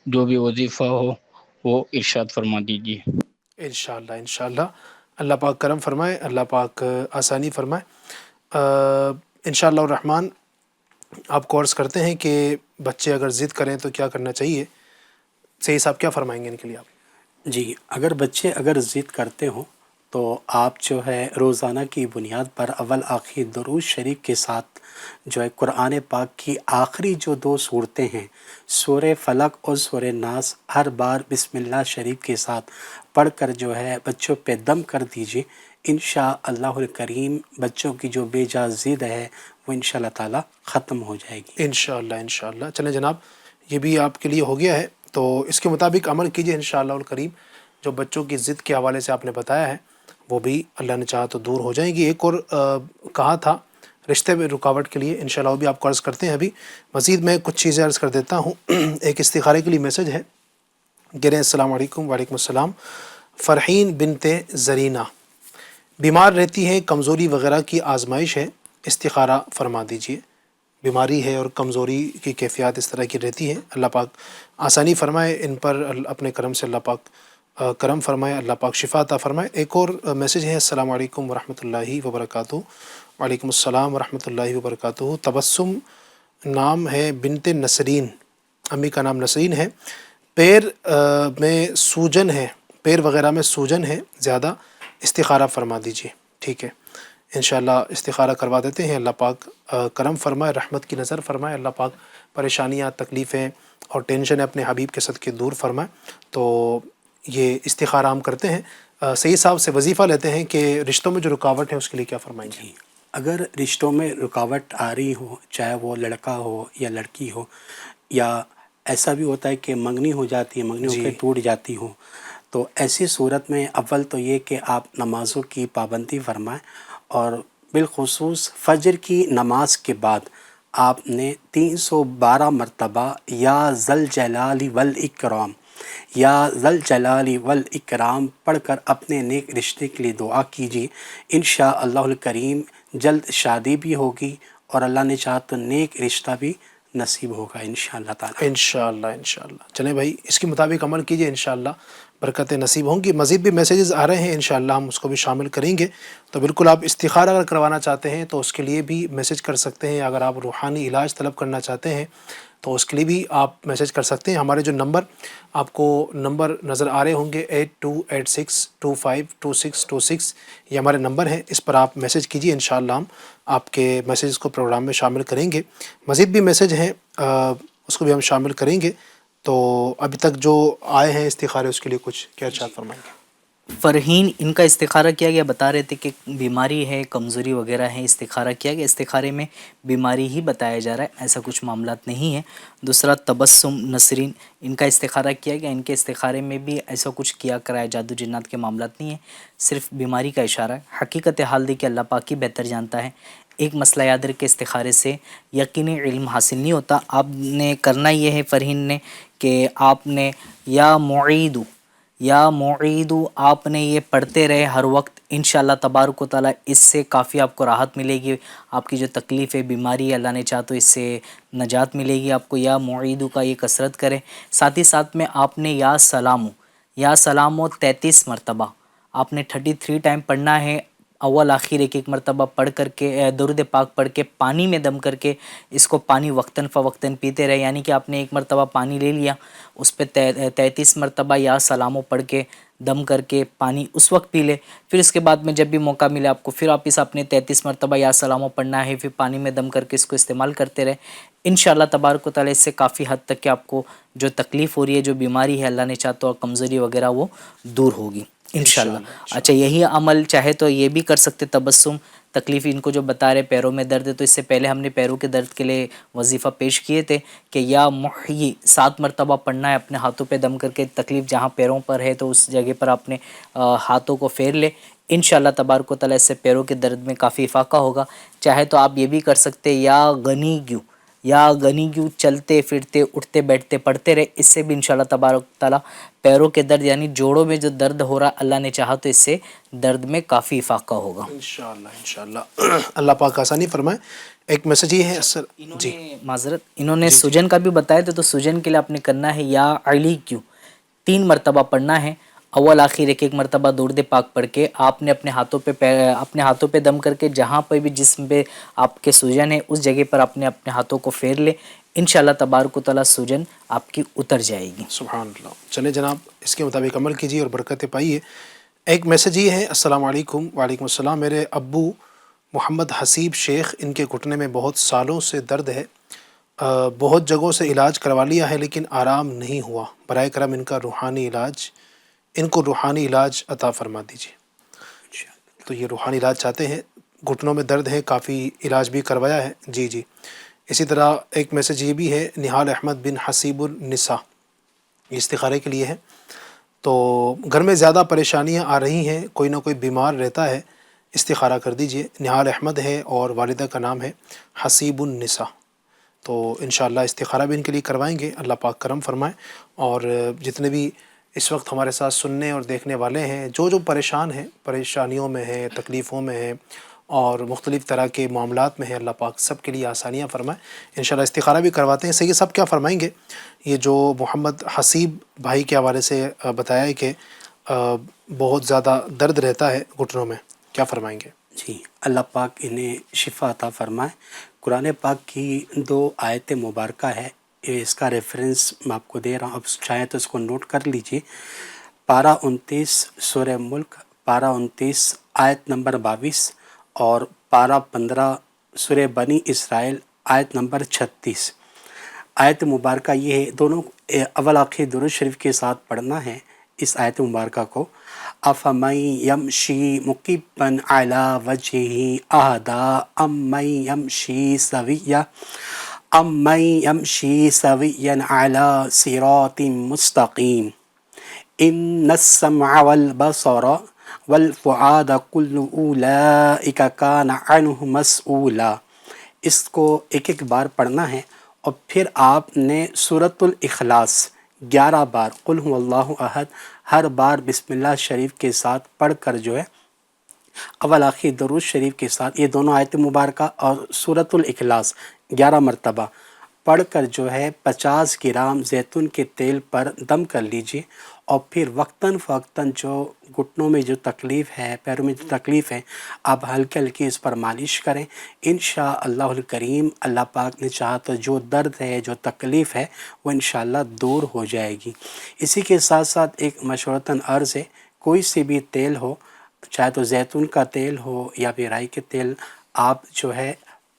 جو بھی وظیفہ ہو وہ ارشاد فرما دیجیے. انشاءاللہ انشاءاللہ اللہ پاک کرم فرمائے, اللہ پاک آسانی فرمائے. انشاءاللہ الرحمن آپ کو عرض کرتے ہیں کہ بچے اگر ضد کریں تو کیا کرنا چاہیے. صحیح صاحب کیا فرمائیں گے ان کے لیے آپ؟ جی اگر بچے اگر ضد کرتے ہوں تو آپ جو ہے روزانہ کی بنیاد پر اول آخر درود شریف کے ساتھ جو ہے قرآن پاک کی آخری جو 2 صورتیں ہیں سورہ فلق اور سورہ ناس ہر بار بسم اللہ شریف کے ساتھ پڑھ کر جو ہے بچوں پہ دم کر دیجیے. انشاءاللہ الکریم بچوں کی جو بے جا ضد ہے وہ انشاءاللہ تعالی ختم ہو جائے گی. انشاءاللہ انشاءاللہ. چلیں جناب یہ بھی آپ کے لیے ہو گیا ہے تو اس کے مطابق عمل کیجیے انشاءاللہ الکریم. جو بچوں کی ضد کے حوالے سے آپ نے بتایا ہے وہ بھی اللہ نے چاہا تو دور ہو جائیں گی. ایک اور کہا تھا رشتے میں رکاوٹ کے لیے, انشاءاللہ وہ بھی آپ کو عرض کرتے ہیں. ابھی مزید میں کچھ چیزیں عرض کر دیتا ہوں. ایک استخارے کے لیے میسج ہے, کہہ رہے ہیں السلام علیکم. وعلیکم السلام. فرحین بنت زرینہ بیمار رہتی ہے, کمزوری وغیرہ کی آزمائش ہے, استخارہ فرما دیجیے. بیماری ہے اور کمزوری کی کیفیات اس طرح کی رہتی ہے, اللہ پاک آسانی فرمائے ان پر, اپنے کرم سے اللہ پاک کرم فرمائے, اللہ پاک شفا عطا فرمائے. ایک اور میسج ہے السلام علیکم ورحمۃ اللہ وبرکاتہ. وعلیکم السلام ورحمۃ اللہ وبرکاتہ. تبسم نام ہے, بنت نسرین, امی کا نام نسرین ہے. پیر میں سوجن ہے, پیر وغیرہ میں سوجن ہے زیادہ, استخارہ فرما دیجیے. ٹھیک ہے انشاءاللہ استخارہ کروا دیتے ہیں. اللہ پاک کرم فرمائے, رحمت کی نظر فرمائے, اللہ پاک پریشانیاں, تکلیفیں اور ٹینشن اپنے حبیب کے صدقے دور فرمائے. تو یہ استخارہ ہم کرتے ہیں. سید صاحب سے وظیفہ لیتے ہیں کہ رشتوں میں جو رکاوٹ ہے اس کے لیے کیا فرمائیں گے؟ اگر رشتوں میں رکاوٹ آ رہی ہو, چاہے وہ لڑکا ہو یا لڑکی ہو, یا ایسا بھی ہوتا ہے کہ منگنی ہو جاتی ہے, منگنی ہو کے ٹوٹ جاتی ہو, تو ایسی صورت میں اول تو یہ کہ آپ نمازوں کی پابندی فرمائیں, اور بالخصوص فجر کی نماز کے بعد آپ نے 312 مرتبہ یا ذل جلال والاکرام, یا ذل جلال والاکرام پڑھ کر اپنے نیک رشتے کے لیے دعا کیجیے. انشاءاللہ الکریم جلد شادی بھی ہوگی اور اللہ نے چاہا تو نیک رشتہ بھی نصیب ہوگا انشاءاللہ تعالی. انشاءاللہ انشاءاللہ. چلیں بھائی اس کے مطابق عمل کیجیے, انشاءاللہ برکتیں نصیب ہوں گی. مزید بھی میسیجز آ رہے ہیں, انشاءاللہ ہم اس کو بھی شامل کریں گے. تو بالکل آپ استخارہ اگر کروانا چاہتے ہیں تو اس کے لیے بھی میسیج کر سکتے ہیں. اگر آپ روحانی علاج طلب کرنا چاہتے ہیں تو اس کے لیے بھی آپ میسیج کر سکتے ہیں. ہمارے جو نمبر آپ کو نمبر نظر آ رہے ہوں گے 8286252626 یہ ہمارے نمبر ہیں, اس پر آپ میسیج کیجیے. انشاءاللہ ہم آپ کے میسیج کو پروگرام میں شامل کریں گے. مزید بھی میسیج ہیں اس کو بھی ہم شامل کریں گے. تو ابھی تک جو آئے ہیں استخارے اس کے لیے کچھ کیا ارشاد فرمائیں گے؟ فرحین ان کا استخارہ کیا گیا, بتا رہے تھے کہ بیماری ہے, کمزوری وغیرہ ہے, استخارہ کیا گیا. استخارے میں بیماری ہی بتایا جا رہا ہے, ایسا کچھ معاملات نہیں ہے. دوسرا تبسم نسرین ان کا استخارہ کیا گیا, ان کے استخارے میں بھی ایسا کچھ کیا کرایا, جادو جنات کے معاملات نہیں ہیں, صرف بیماری کا اشارہ ہے. حقیقت حال دی کہ اللہ پاک ہی بہتر جانتا ہے. ایک مسئلہ یاد رکھ کے استخارے سے یقینی علم حاصل نہیں ہوتا. آپ نے کرنا یہ ہے فرحین نے کہ آپ نے یا معیدو آپ نے یہ پڑھتے رہے ہر وقت. انشاءاللہ تبارک و تعالیٰ اس سے کافی آپ کو راحت ملے گی. آپ کی جو تکلیف ہے, بیماری ہے, اللہ نے چاہا تو اس سے نجات ملے گی آپ کو. یا معیدو کا یہ کثرت کریں. ساتھ ہی ساتھ میں آپ نے یا سلامو 33 مرتبہ آپ نے 33 ٹائم پڑھنا ہے. اول آخر ایک مرتبہ پڑھ کر کے درود پاک پڑھ کے پانی میں دم کر کے اس کو پانی وقتاً فوقتاً پیتے رہے، یعنی کہ آپ نے ایک مرتبہ پانی لے لیا، اس پہ 33 مرتبہ یا سلامو پڑھ کے دم کر کے پانی اس وقت پی لے، پھر اس کے بعد میں جب بھی موقع ملے آپ کو پھر واپس اپنے 33 مرتبہ یا سلامو پڑھنا ہے، پھر پانی میں دم کر کے اس کو استعمال کرتے رہے، انشاءاللہ تبارک و تعالی اس سے کافی حد تک کہ آپ کو جو تکلیف ہو رہی ہے، جو بیماری ہے، اللہ نے چاہا تو کمزوری وغیرہ وہ دور ہوگی انشاءاللہ۔ اچھا، یہی عمل چاہے تو یہ بھی کر سکتے، تبسم، تکلیف ان کو جو بتا رہے پیروں میں درد ہے، تو اس سے پہلے ہم نے پیروں کے درد کے لیے وظیفہ پیش کیے تھے کہ یا محیی 7 مرتبہ پڑھنا ہے، اپنے ہاتھوں پہ دم کر کے، تکلیف جہاں پیروں پر ہے تو اس جگہ پر اپنے ہاتھوں کو پھیر لے، انشاءاللہ تبارک و تعالی اس سے پیروں کے درد میں کافی افاقہ ہوگا۔ چاہے تو آپ یہ بھی کر سکتے یا گنیگیو چلتے پھرتے اٹھتے بیٹھتے پڑھتے رہے، اس سے بھی انشاءاللہ تبارک و تعالی پیروں کے درد یعنی جوڑوں میں جو درد ہو رہا، اللہ نے چاہا تو اس سے درد میں کافی افاقہ ہوگا انشاءاللہ اللہ پاک آسانی فرمائے۔ ایک میسج یہ ہے انہوں نے سجن کا بھی بتایا تھا، تو سجن کے لیے آپ نے کرنا ہے یا علی کیوں 3 مرتبہ پڑھنا ہے، اول آخر ایک مرتبہ درود پاک پڑھ کے آپ نے اپنے ہاتھوں پہ دم کر کے جہاں پہ بھی جسم پہ آپ کے سوجن ہے اس جگہ پر اپنے ہاتھوں کو پھیر لے، انشاءاللہ تبارک و تعالی سوجن آپ کی اتر جائے گی۔ سبحان اللہ۔ چلیں جناب، اس کے مطابق عمل کیجیے اور برکتیں پائیے۔ ایک میسج یہ ہے، السلام علیکم۔ وعلیکم السلام۔ میرے ابو محمد حسیب شیخ، ان کے گھٹنے میں بہت سالوں سے درد ہے، بہت جگہوں سے علاج کروا لیا ہے لیکن آرام نہیں ہوا، برائے کرم ان کو روحانی علاج عطا فرما دیجیے۔ تو یہ روحانی علاج چاہتے ہیں، گھٹنوں میں درد ہے، کافی علاج بھی کروایا ہے، جی۔ اسی طرح ایک میسج یہ بھی ہے، نہال احمد بن حسیب النساء، یہ استخارے کے لیے ہے۔ تو گھر میں زیادہ پریشانیاں آ رہی ہیں، کوئی نہ کوئی بیمار رہتا ہے، استخارہ کر دیجئے۔ نہال احمد ہے اور والدہ کا نام ہے حسیب النساء۔ تو انشاءاللہ استخارہ بھی ان کے لیے کروائیں گے، اللہ پاک کرم فرمائے۔ اور جتنے بھی اس وقت ہمارے ساتھ سننے اور دیکھنے والے ہیں، جو پریشان ہیں، پریشانیوں میں ہیں، تکلیفوں میں ہیں اور مختلف طرح کے معاملات میں ہیں، اللہ پاک سب کے لیے آسانیاں فرمائے۔ انشاءاللہ استخارہ بھی کرواتے ہیں۔ سید صاحب کیا فرمائیں گے؟ یہ جو محمد حسیب بھائی کے حوالے سے بتایا ہے کہ بہت زیادہ درد رہتا ہے گھٹنوں میں، کیا فرمائیں گے؟ جی، اللہ پاک انہیں شفا عطا فرمائے۔ قرآن پاک کی 2 آیت مبارکہ ہے، اس کا ریفرنس میں آپ کو دے رہا ہوں، اب چاہیں تو اس کو نوٹ کر لیجئے۔ پارہ 29 سورہ ملک، پارہ 29 آیت نمبر 22 اور پارہ 15 سورہ بنی اسرائیل آیت نمبر 36۔ آیت مبارکہ یہ ہے، دونوں اول آخر درود شریف کے ساتھ پڑھنا ہے اس آیت مبارکہ کو۔ افمن یمشی مکبا علی وجہہ اہدی امن یمشی سویا علی صراط مستقیم۔ ان السمع والبصر والفؤاد کل اولئک کان عنہ مسئولا۔ اس کو ایک بار پڑھنا ہے، اور پھر آپ نے سورۃ الاخلاص 11 بار، قل هو اللہ احد، ہر بار بسم اللہ شریف کے ساتھ پڑھ کر جو ہے اول آخر درود شریف کے ساتھ یہ دونوں آیت مبارکہ اور سورۃ الاخلاص 11 مرتبہ پڑھ کر جو ہے 50 گرام زیتون کے تیل پر دم کر لیجئے، اور پھر وقتاً فوقتاً جو گھٹنوں میں جو تکلیف ہے، پیروں میں جو تکلیف ہے، آپ ہلکی ہلکی اس پر مالش کریں، انشاءاللہ الکریم اللہ پاک نے چاہا تو جو درد ہے، جو تکلیف ہے، وہ انشاءاللہ دور ہو جائے گی۔ اسی کے ساتھ ساتھ ایک مشورتاً عرض ہے، کوئی سے بھی تیل ہو، چاہے تو زیتون کا تیل ہو یا پھر رائی کے تیل، آپ جو ہے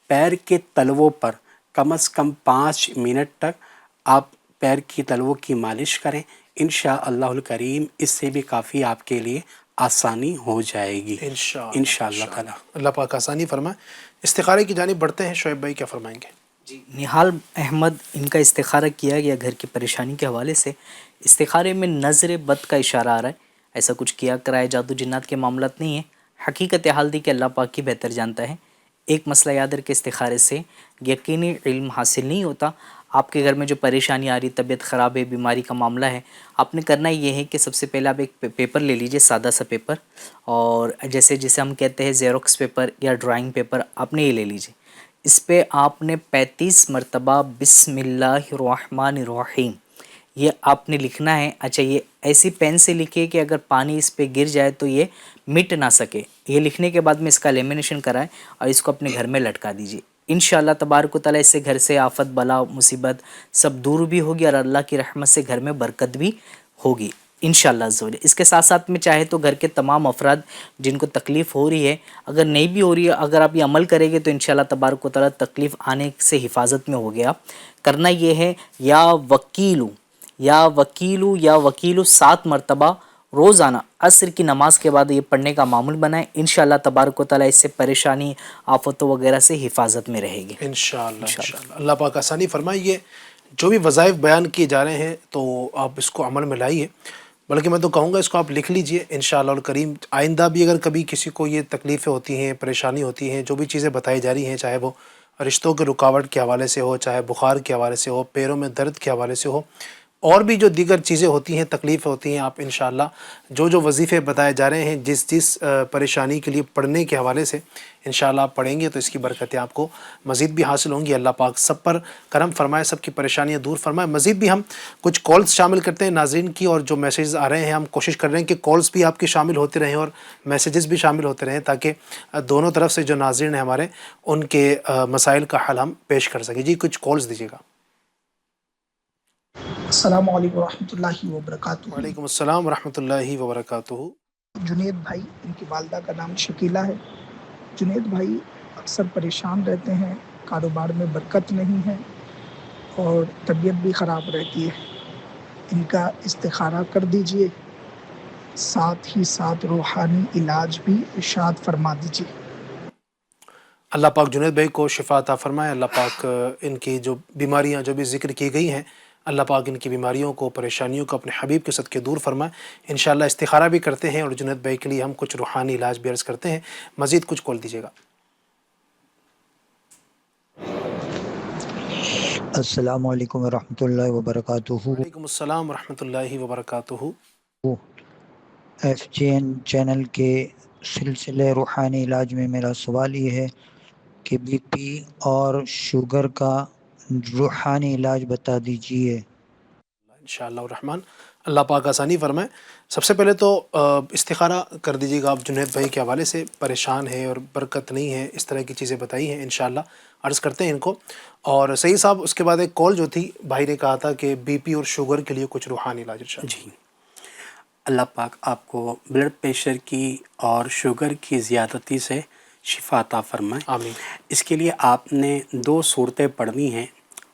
پیر کے تلووں پر کم از کم 5 منٹ تک آپ پیر کی تلووں کی مالش کریں، انشاءاللہ الکریم اس سے بھی کافی آپ کے لیے آسانی ہو جائے گی انشاءاللہ تعالی۔ اللہ پاک آسانی فرمائے۔ استخارے کی جانب بڑھتے ہیں، شعیب بھائی کیا فرمائیں گے؟ جی، نہال احمد، ان کا استخارہ کیا گیا گھر کی پریشانی کے حوالے سے۔ استخارے میں نظر بد کا اشارہ آ رہا ہے، ایسا کچھ کیا کرائے، جادو جنات کے معاملات نہیں ہیں، حقیقت حال دی کہ اللہ پاک کی بہتر جانتا ہے۔ ایک مسئلہ یاد رکھے، استخارے سے یقینی علم حاصل نہیں ہوتا۔ آپ کے گھر میں جو پریشانی آ رہی، طبیعت خراب ہے، بیماری کا معاملہ ہے، آپ نے کرنا یہ ہے کہ سب سے پہلے آپ ایک پیپر لے لیجئے، سادہ سا پیپر، اور جیسے ہم کہتے ہیں زیروکس پیپر یا ڈرائنگ پیپر، آپ نے یہ لے لیجئے۔ اس پہ آپ نے 35 مرتبہ بسم اللہ الرحمن الرحیم یہ آپ نے لکھنا ہے۔ اچھا، یہ ایسی پین سے لکھیے کہ اگر پانی اس پہ گر جائے تو یہ مٹ نہ سکے. یہ لکھنے کے بعد میں اس کا لیمینیشن کرائیں اور اس کو اپنے گھر میں لٹکا دیجیے. انشاءاللہ تبارک و تعالیٰ اس سے گھر سے آفت بلا مصیبت سب دور بھی ہوگی اور اللہ کی رحمت سے گھر میں برکت بھی ہوگی انشاءاللہ عز و جل. اس کے ساتھ ساتھ میں چاہے تو گھر کے تمام افراد جن کو تکلیف ہو رہی ہے، اگر نہیں بھی ہو رہی ہے، اگر آپ یہ عمل کریں گے تو انشاءاللہ تبارک و تعالیٰ تکلیف آنے سے حفاظت میں ہو گیا. کرنا یہ ہے یا وکیلو یا وکیلو یا وکیلو 7 مرتبہ روزانہ عصر کی نماز کے بعد یہ پڑھنے کا معمول بنائیں. انشاءاللہ تبارک و تعالیٰ اس سے پریشانی آفتوں وغیرہ سے حفاظت میں رہے گی انشاءاللہ. اللہ پاک آسانی فرمائے. یہ جو بھی وظائف بیان کیے جا رہے ہیں تو آپ اس کو عمل میں لائیے، بلکہ میں تو کہوں گا اس کو آپ لکھ لیجئے انشاءاللہ الکریم. آئندہ بھی اگر کبھی کسی کو یہ تکلیفیں ہوتی ہیں، پریشانی ہوتی ہیں، جو بھی چیزیں بتائی جا رہی ہیں، چاہے وہ رشتوں کے رکاوٹ کے حوالے سے ہو، چاہے بخار کے حوالے سے ہو، پیروں میں درد کے حوالے سے ہو، اور بھی جو دیگر چیزیں ہوتی ہیں، تکلیفیں ہوتی ہیں، آپ انشاءاللہ جو وظیفے بتائے جا رہے ہیں جس پریشانی کے لیے پڑھنے کے حوالے سے انشاءاللہ آپ پڑھیں گے تو اس کی برکتیں آپ کو مزید بھی حاصل ہوں گی. اللہ پاک سب پر کرم فرمائے، سب کی پریشانیاں دور فرمائے. مزید بھی ہم کچھ کالز شامل کرتے ہیں ناظرین کی، اور جو میسیجز آ رہے ہیں ہم کوشش کر رہے ہیں کہ کالز بھی آپ کی شامل ہوتے رہیں اور میسیجز بھی شامل ہوتے رہیں، تاکہ دونوں طرف سے جو ناظرین ہیں ہمارے ان کے مسائل کا حل ہم پیش کر سکیں. جی کچھ کالز دیجیے گا. السلام علیکم ورحمۃ اللہ وبرکاتہ. وعلیکم السلام ورحمۃ اللہ وبرکاتہ. جنید بھائی، ان کی والدہ کا نام شکیلہ ہے. جنید بھائی اکثر پریشان رہتے ہیں، کاروبار میں برکت نہیں ہے اور طبیعت بھی خراب رہتی ہے. ان کا استخارہ کر دیجئے، ساتھ ہی ساتھ روحانی علاج بھی ارشاد فرما دیجئے. اللہ پاک جنید بھائی کو شفا عطا فرمائے. اللہ پاک ان کی جو بیماریاں جو بھی ذکر کی گئی ہیں، اللہ پاک ان کی بیماریوں کو، پریشانیوں کو اپنے حبیب کے صدقے دور فرمائے. انشاءاللہ استخارہ بھی کرتے ہیں اور جنید بھائی کے لیے ہم کچھ روحانی علاج بھی عرض کرتے ہیں. مزید کچھ کال دیجیے گا. السلام علیکم ورحمۃ اللہ وبرکاتہ. وعلیکم السلام ورحمۃ اللہ وبرکاتہ. ایف جی این چینل کے سلسلے روحانی علاج میں میرا سوال یہ ہے کہ بی پی اور شوگر کا روحانی علاج بتا دیجیے. انشاءاللہ الرحمن. اللہ پاک آسانی فرمائے. سب سے پہلے تو استخارہ کر دیجیے گا آپ جنید بھائی کے حوالے سے. پریشان ہے اور برکت نہیں ہے، اس طرح کی چیزیں بتائی ہیں. انشاءاللہ عرض کرتے ہیں ان کو. اور صحیح صاحب اس کے بعد ایک کال جو تھی، بھائی نے کہا تھا کہ بی پی اور شوگر کے لیے کچھ روحانی علاج. جی، اللہ پاک آپ کو بلڈ پریشر کی اور شوگر کی زیادتی سے شفا عطا فرمائے. آمین. اس کے لیے آپ نے 2 صورتیں پڑھنی ہیں،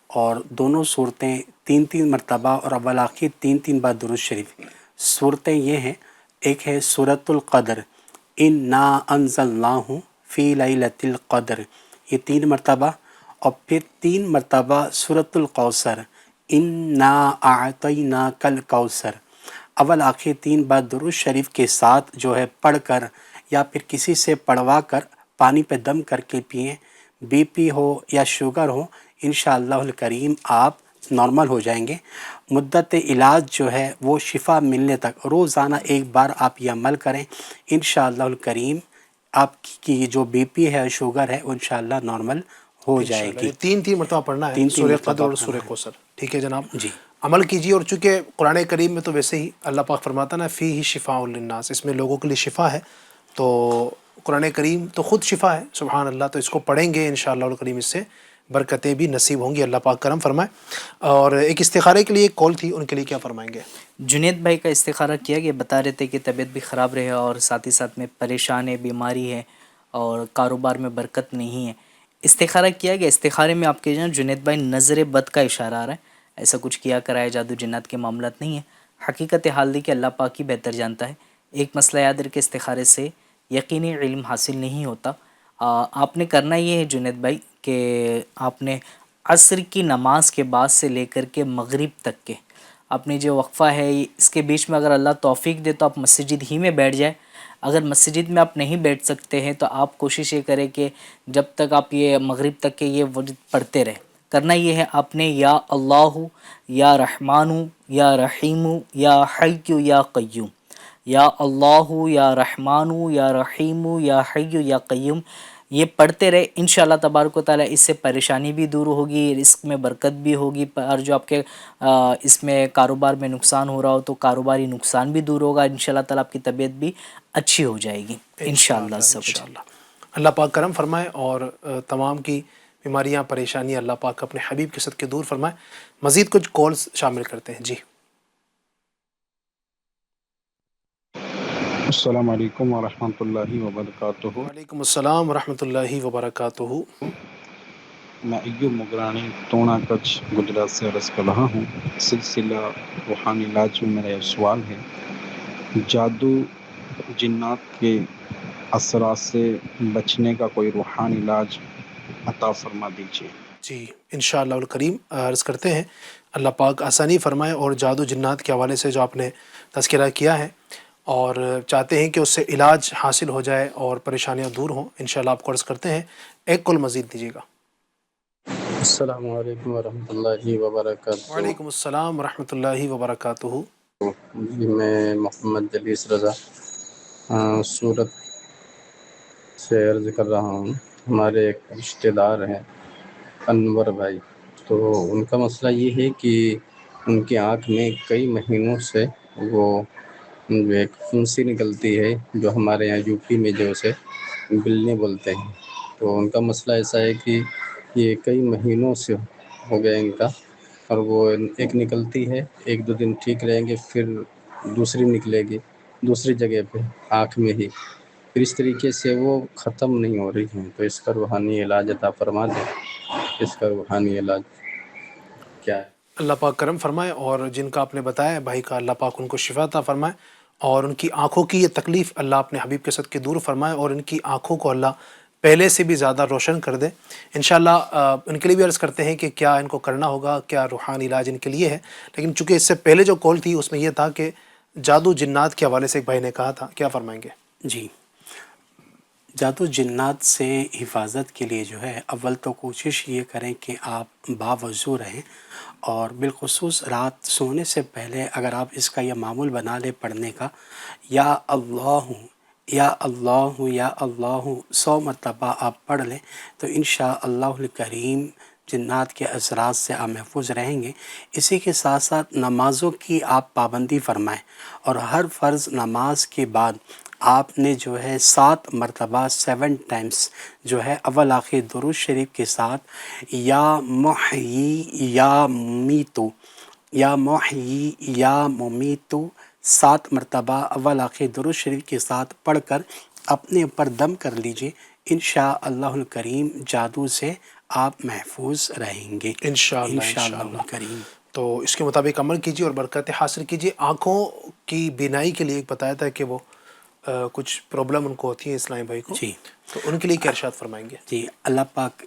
اور دونوں صورتیں 3 مرتبہ اور اول آخر 3 بار درود شریف. صورتیں یہ ہیں، ایک ہے سورۃ القدر، انا انزلناہ فی لیلۃ القدر، یہ 3 مرتبہ، اور پھر 3 مرتبہ سورۃ الکوثر، انا اعطیناک الکوثر. اول آخر 3 بار درود شریف کے ساتھ جو ہے پڑھ کر یا پھر کسی سے پڑھوا کر پانی پہ دم کر کے پئیں. بی پی ہو یا شوگر ہو، انشاءاللہ الکریم آپ نارمل ہو جائیں گے. مدت علاج جو ہے وہ شفا ملنے تک روزانہ 1 بار آپ یہ عمل کریں. انشاءاللہ الکریم آپ کی جو بی پی ہے شوگر ہے وہ انشاءاللہ نارمل ہو جائے گی. 3 مرتبہ پڑھنا ہے سورہ قدر اور سورہ کوثر. ٹھیک ہے جناب. جی، عمل کیجیے. اور چونکہ قرآن کریم میں تو ویسے ہی اللہ پاک فرماتا نا فیہ شفاء للناس، اس میں لوگوں کے لیے شفا ہے. تو قرآن کریم تو خود شفا ہے، سبحان اللہ. تو اس کو پڑھیں گے انشاءاللہ الکریم، اس سے برکتیں بھی نصیب ہوں گی. اللہ پاک کرم فرمائے. اور ایک استخارے کے لیے ایک کال تھی، ان کے لیے کیا فرمائیں گے؟ جنید بھائی کا استخارہ کیا گیا، بتا رہے تھے کہ طبیعت بھی خراب رہے اور ساتھ ہی ساتھ میں پریشان ہے، بیماری ہے اور کاروبار میں برکت نہیں ہے. استخارہ کیا گیا. استخارے میں آپ کے جنید بھائی نظر بد کا اشارہ آ رہا ہے. ایسا کچھ کیا کرایا جادو جنات کے معاملات نہیں ہے. حقیقت حال دی کہ اللہ پاک ہی بہتر جانتا ہے. ایک مسئلہ یاد رکھے، استخارے سے یقینی علم حاصل نہیں ہوتا. آپ نے کرنا یہ ہے جنید بھائی کہ آپ نے عصر کی نماز کے بعد سے لے کر کے مغرب تک کے آپ نے جو وقفہ ہے، اس کے بیچ میں اگر اللہ توفیق دے تو آپ مسجد ہی میں بیٹھ جائیں. اگر مسجد میں آپ نہیں بیٹھ سکتے ہیں تو آپ کوشش یہ کریں کہ جب تک آپ یہ مغرب تک کے یہ ورد پڑھتے رہیں. کرنا یہ ہے، آپ نے یا اللہ یا رحمان یا رحیم یا حی یا قیوم، یا اللہ یا رحمان یا رحیم یا حی یا قیوم، یہ پڑھتے رہے انشاءاللہ تبارک و تعالیٰ اس سے پریشانی بھی دور ہوگی، رزق میں برکت بھی ہوگی، اور جو آپ کے اس میں کاروبار میں نقصان ہو رہا ہو تو کاروباری نقصان بھی دور ہوگا، انشاءاللہ تعالیٰ آپ کی طبیعت بھی اچھی ہو جائے گی انشاءاللہ عز و جل۔ انشاءاللہ اللہ پاک کرم فرمائے اور تمام کی بیماریاں پریشانیاں اللہ پاک اپنے حبیب کے صدقے دور فرمائے۔ مزید کچھ کالز شامل کرتے ہیں۔ جی السلام علیکم ورحمۃ اللہ وبرکاتہ۔ وعلیکم السلام ورحمۃ اللہ وبرکاتہ۔ میں ایوب مگرانی تونا کچھ گجرات سے عرض کر رہا ہوں۔ سلسلہ روحانی علاج میں میرا یہ سوال ہے، جادو جنات کے اثرات سے بچنے کا کوئی روحانی علاج عطا فرما دیجیے۔ جی انشاءاللہ الکریم عرض کرتے ہیں، اللہ پاک آسانی فرمائے، اور جادو جنات کے حوالے سے جو آپ نے تذکرہ کیا ہے اور چاہتے ہیں کہ اس سے علاج حاصل ہو جائے اور پریشانیاں دور ہوں، انشاءاللہ آپ کو عرض کرتے ہیں ایک کال مزید دیجیے گا۔ السلام علیکم ورحمۃ اللہ وبرکاتہ۔ وعلیکم السلام ورحمۃ اللہ وبرکاتہ۔ جی میں محمد جلیس رضا سورت سے عرض کر رہا ہوں۔ ہمارے ایک رشتہ دار ہیں انور بھائی، تو ان کا مسئلہ یہ ہے کہ ان کی آنکھ میں کئی مہینوں سے وہ ایک پھنسی نکلتی ہے، جو ہمارے یہاں یو پی میں جو اسے بلنے بولتے ہیں۔ تو ان کا مسئلہ ایسا ہے کہ یہ کئی مہینوں سے ہو گیا ان کا، اور وہ ایک نکلتی ہے، ایک دو دن ٹھیک رہیں گے، پھر دوسری نکلے گی دوسری جگہ پہ آنکھ میں ہی، پھر اس طریقے سے وہ ختم نہیں ہو رہی ہیں۔ تو اس کا روحانی علاج عطا فرما دیں، اس کا روحانی علاج کیا ہے؟ اللہ پاک کرم فرمائے، اور جن کا آپ نے بتایا بھائی کا، اللہ پاک ان کو شفا عطا فرمائے، اور ان کی آنکھوں کی یہ تکلیف اللہ اپنے حبیب کے صدقے دور فرمائے، اور ان کی آنکھوں کو اللہ پہلے سے بھی زیادہ روشن کر دے انشاءاللہ۔ ان کے لیے بھی عرض کرتے ہیں کہ کیا ان کو کرنا ہوگا، کیا روحانی علاج ان کے لیے ہے، لیکن چونکہ اس سے پہلے جو کال تھی اس میں یہ تھا کہ جادو جنات کے حوالے سے ایک بھائی نے کہا تھا، کیا فرمائیں گے؟ جی، جادو جنات سے حفاظت کے لیے جو ہے اول تو کوشش یہ کریں کہ آپ باوضو رہیں، اور بالخصوص رات سونے سے پہلے اگر آپ اس کا یہ معمول بنا لیں پڑھنے کا، یا اللہ یا اللہ یا اللہ 100 مرتبہ آپ پڑھ لیں تو انشاءاللہ الکریم جنات کے اثرات سے آپ محفوظ رہیں گے۔ اسی کے ساتھ ساتھ نمازوں کی آپ پابندی فرمائیں، اور ہر فرض نماز کے بعد آپ نے جو ہے 7 مرتبہ 7 ٹائمز جو ہے اول آخر درود شریف کے ساتھ یا محیی یا میتو یا محیی یا ممیتو 7 مرتبہ اول آخر درود شریف کے ساتھ پڑھ کر اپنے اوپر دم کر لیجئے، انشاءاللہ الکریم جادو سے آپ محفوظ رہیں گے انشاءاللہ الکریم۔ تو اس کے مطابق عمل کیجیے اور برکت حاصل کیجیے۔ آنکھوں کی بینائی کے لیے ایک بتایا تھا کہ وہ کچھ پرابلم ان کو ہوتی ہے اسلامی بھائی کو، جی تو ان کے لیے کیا ارشاد فرمائیں گے؟ جی اللہ پاک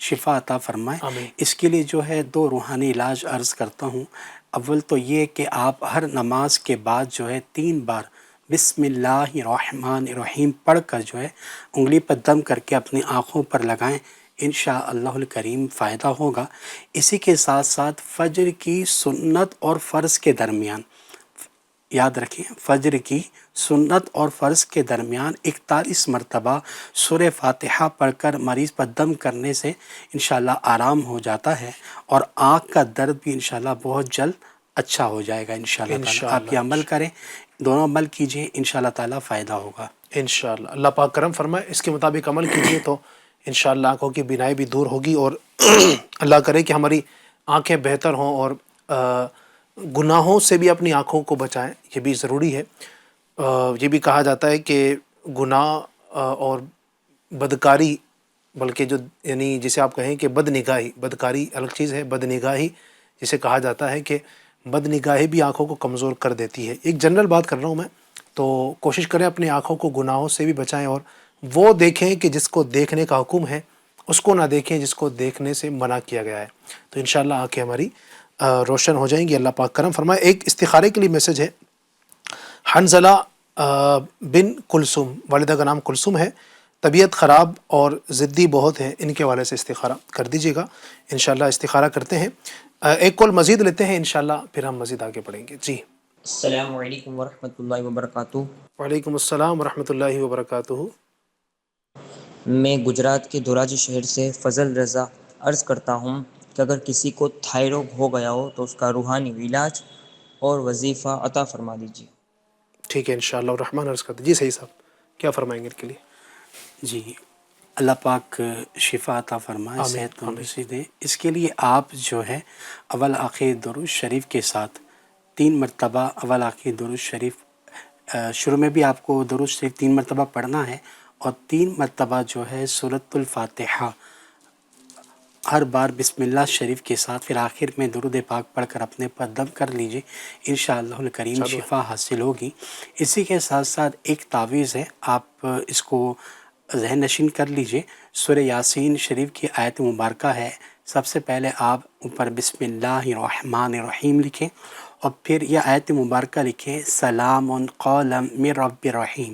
شفا عطا فرمائے۔ آمین۔ اس کے لیے جو ہے 2 روحانی علاج عرض کرتا ہوں۔ اول تو یہ کہ آپ ہر نماز کے بعد جو ہے 3 بار بسم اللہ الرحمن الرحیم پڑھ کر جو ہے انگلی پر دم کر کے اپنی آنکھوں پر لگائیں، انشاءاللہ الکریم فائدہ ہوگا۔ اسی کے ساتھ ساتھ فجر کی سنت اور فرض کے درمیان، یاد رکھیں فجر کی سنت اور فرض کے درمیان 41 مرتبہ سورہ فاتحہ پڑھ کر مریض پر دم کرنے سے انشاءاللہ آرام ہو جاتا ہے، اور آنکھ کا درد بھی انشاءاللہ بہت جلد اچھا ہو جائے گا انشاءاللہ تعالیٰ۔ آپ یہ عمل کریں، دونوں عمل کیجئے، انشاءاللہ تعالیٰ فائدہ ہوگا انشاءاللہ۔ اللہ پاک کرم فرمائے، اس کے مطابق عمل کیجیے تو انشاءاللہ آنکھوں کی بینائی بھی دور ہوگی، اور اللہ کرے کہ ہماری آنکھیں بہتر ہوں، اور گناہوں سے بھی اپنی آنکھوں کو بچائیں، یہ بھی ضروری ہے۔ یہ بھی کہا جاتا ہے کہ گناہ اور بدکاری، بلکہ جو یعنی جسے آپ کہیں کہ بدنگاہی، بدکاری الگ چیز ہے، بدنگاہی جسے کہا جاتا ہے کہ بدنگاہی بھی آنکھوں کو کمزور کر دیتی ہے۔ ایک جنرل بات کر رہا ہوں میں، تو کوشش کریں اپنی آنکھوں کو گناہوں سے بھی بچائیں، اور وہ دیکھیں کہ جس کو دیکھنے کا حکم ہے، اس کو نہ دیکھیں جس کو دیکھنے سے منع کیا گیا ہے، تو انشاءاللہ آنکھیں ہماری روشن ہو جائیں گی۔ اللہ پاک کرم فرمائے۔ ایک استخارے کے لیے میسج ہے، حنزلہ بن کلثوم، والدہ کا نام کلثوم ہے، طبیعت خراب اور ضدی بہت ہیں، ان کے حوالے سے استخارہ کر دیجیے گا، انشاءاللہ استخارہ کرتے ہیں۔ ایک کال مزید لیتے ہیں انشاءاللہ، پھر ہم مزید آگے بڑھیں گے۔ جی السلام علیکم ورحمۃ اللہ وبرکاتہ۔ وعلیکم السلام ورحمۃ اللہ وبرکاتہ۔ میں گجرات کے دھوراجی شہر سے فضل رضا عرض کرتا ہوں کہ اگر کسی کو تھائرائیڈ ہو گیا ہو تو اس کا روحانی علاج اور وظیفہ عطا فرما دیجیے۔ ٹھیک ہے انشاءاللہ الرحمن عرض کرتے جی صحیح صاحب کیا فرمائیں گے ان کے لیے؟ جی اللہ پاک شفا عطا فرمائے، آمین صحت آمین۔ تندرستی دے۔ اس کے لیے آپ جو ہے اول آخر درود شریف کے ساتھ 3 مرتبہ اول آخر درود شریف، شروع میں بھی آپ کو درود شریف 3 مرتبہ پڑھنا ہے، اور 3 مرتبہ جو ہے سورۃ الفاتحہ ہر بار بسم اللہ شریف کے ساتھ، پھر آخر میں درود پاک پڑھ کر اپنے پر دم کر لیجئے، انشاءاللہ الکریم چلو شفا حاصل ہوگی۔ اسی کے ساتھ ساتھ ایک تعویذ ہے، آپ اس کو ذہن نشین کر لیجئے۔ سورہ یاسین شریف کی آیت مبارکہ ہے، سب سے پہلے آپ اوپر بسم اللہ الرحمن الرحیم لکھیں، اور پھر یہ آیت مبارکہ لکھیں سلام قولا من رب رحیم،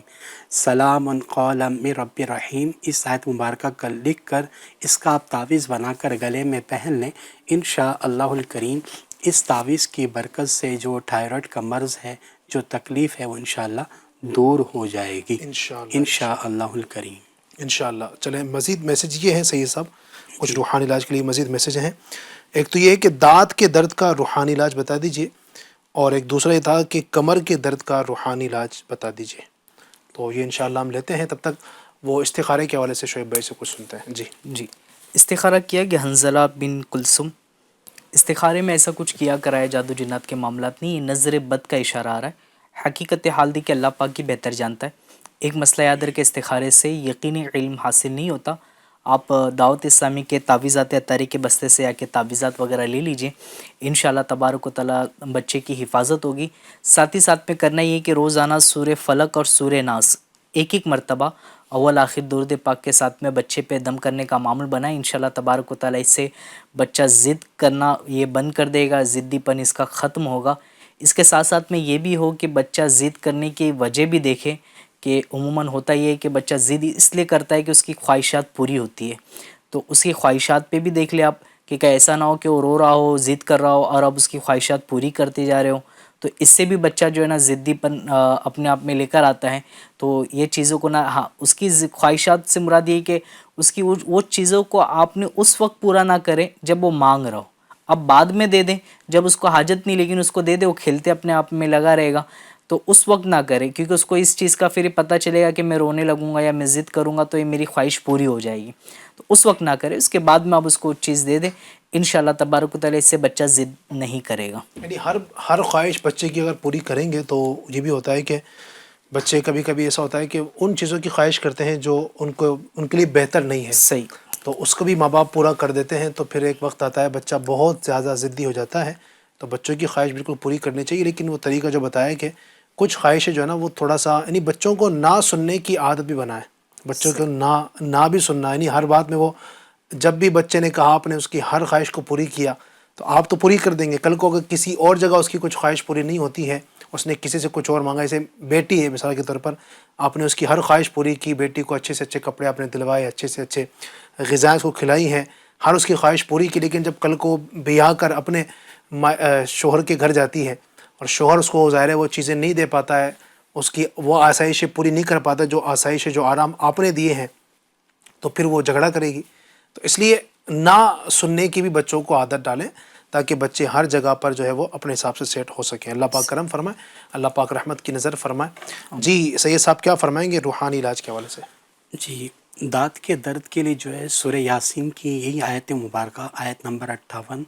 سلام قولا من رب رحیم۔ اس آیت مبارکہ کا لکھ کر اس کا آپ تعویذ بنا کر گلے میں پہن لیں، انشاءاللہ الکریم اس تعویذ کی برکت سے جو تھائرائیڈ کا مرض ہے، جو تکلیف ہے، وہ انشاءاللہ دور ہو جائے گی انشاءاللہ الکریم۔ انشاءاللہ۔ چلیں مزید میسج یہ ہیں سید صاحب، کچھ روحانی علاج کے لیے مزید میسج ہیں۔ ایک تو یہ ہے کہ دانت کے درد کا روحانی علاج بتا دیجئے، اور ایک دوسرا یہ تھا کہ کمر کے درد کا روحانی علاج بتا دیجئے۔ تو یہ انشاءاللہ ہم لیتے ہیں، تب تک وہ استخارے کے حوالے سے شعیب بھائی سے کچھ سنتے ہیں۔ جی استخارہ کیا کہ حنظلہ بن کلثم، استخارے میں ایسا کچھ کیا کرایا جادو جنات کے معاملات نہیں، یہ نظر بد کا اشارہ آ رہا ہے۔ حقیقت حال دی کہ اللہ پاک کی بہتر جانتا ہے۔ ایک مسئلہ یاد رکھے، استخارے سے یقینی علم حاصل نہیں ہوتا۔ آپ دعوت اسلامی کے تعویذات اتاری کے بستے سے آ کے تعویذات وغیرہ لے لیجئے، انشاءاللہ تبارک و تعالیٰ بچے کی حفاظت ہوگی۔ ساتھ ہی ساتھ میں کرنا یہ کہ روزانہ سورہ فلق اور سورہ ناس ایک مرتبہ اول آخر درود پاک کے ساتھ میں بچے پہ دم کرنے کا معمول بنائیں، انشاءاللہ تبارک و تعالیٰ اس سے بچہ ضد کرنا یہ بند کر دے گا، ضدی پن اس کا ختم ہوگا۔ اس کے ساتھ ساتھ میں یہ بھی ہو کہ بچہ ضد کرنے کی وجہ بھی دیکھے، کہ عموماً ہوتا یہ ہے کہ بچہ ضد اس لیے کرتا ہے کہ اس کی خواہشات پوری ہوتی ہے، تو اس کی خواہشات پہ بھی دیکھ لیں آپ کہ ایسا نہ ہو کہ وہ رو رہا ہو، ضد کر رہا ہو اور اب اس کی خواہشات پوری کرتے جا رہے ہو، تو اس سے بھی بچہ جو ہے نا ضدی پن اپنے آپ میں لے کر آتا ہے۔ تو یہ چیزوں کو نا اس کی خواہشات سے مراد یہ کہ اس کی وہ چیزوں کو آپ نے اس وقت پورا نہ کریں جب وہ مانگ رہا ہو، اب بعد میں دے دیں جب اس کو حاجت نہیں، لیکن اس کو دے دیں، وہ کھیلتے اپنے آپ میں لگا رہے گا، تو اس وقت نہ کریں، کیونکہ اس کو اس چیز کا پھر پتہ چلے گا کہ میں رونے لگوں گا یا میں ضد کروں گا تو یہ میری خواہش پوری ہو جائے گی، تو اس وقت نہ کریں، اس کے بعد میں آپ اس کو چیز دے دیں، انشاءاللہ تبارک و تعالیٰ اس سے بچہ ضد نہیں کرے گا۔ یعنی ہر خواہش بچے کی اگر پوری کریں گے تو یہ بھی ہوتا ہے کہ بچے کبھی کبھی ایسا ہوتا ہے کہ ان چیزوں کی خواہش کرتے ہیں جو ان کے لیے بہتر نہیں ہے، صحیح، تو اس کو بھی ماں باپ پورا کر دیتے ہیں، تو پھر ایک وقت آتا ہے بچہ بہت زیادہ ضدی ہو جاتا ہے۔ تو بچوں کی خواہش بالکل پوری کرنی چاہیے، لیکن وہ طریقہ جو بتایا کہ کچھ خواہشیں جو ہے نا وہ تھوڑا سا یعنی بچوں کو نہ سننے کی عادت بھی بنائے، بچوں کو نہ بھی سننا، یعنی ہر بات میں وہ جب بھی بچے نے کہا آپ نے اس کی ہر خواہش کو پوری کیا تو آپ تو پوری کر دیں گے، کل کو اگر کسی اور جگہ اس کی کچھ خواہش پوری نہیں ہوتی ہے، اس نے کسی سے کچھ اور مانگا، جیسے بیٹی ہے مثال کے طور پر، آپ نے اس کی ہر خواہش پوری کی، بیٹی کو اچھے سے اچھے کپڑے آپ نے دلوائے، اچھے سے اچھے غذائیں اس کو کھلائی ہیں، ہر اس کی خواہش پوری کی، لیکن جب کل کو بیاہ کر اپنے شوہر کے گھر جاتی ہے اور شوہر اس کو ظاہر ہے وہ چیزیں نہیں دے پاتا ہے، اس کی وہ آسائشیں پوری نہیں کر پاتا، جو آسائشیں جو آرام آپ نے دیے ہیں، تو پھر وہ جھگڑا کرے گی۔ تو اس لیے نہ سننے کی بھی بچوں کو عادت ڈالیں تاکہ بچے ہر جگہ پر جو ہے وہ اپنے حساب سے سیٹ ہو سکیں۔ اللہ پاک کرم فرمائے، اللہ پاک رحمت کی نظر فرمائے۔ جی سید صاحب کیا فرمائیں گے روحانی علاج کے حوالے سے؟ جی دانت کے درد کے لیے جو ہے سورہ یاسین کی یہی آیت مبارکہ، آیت نمبر 58،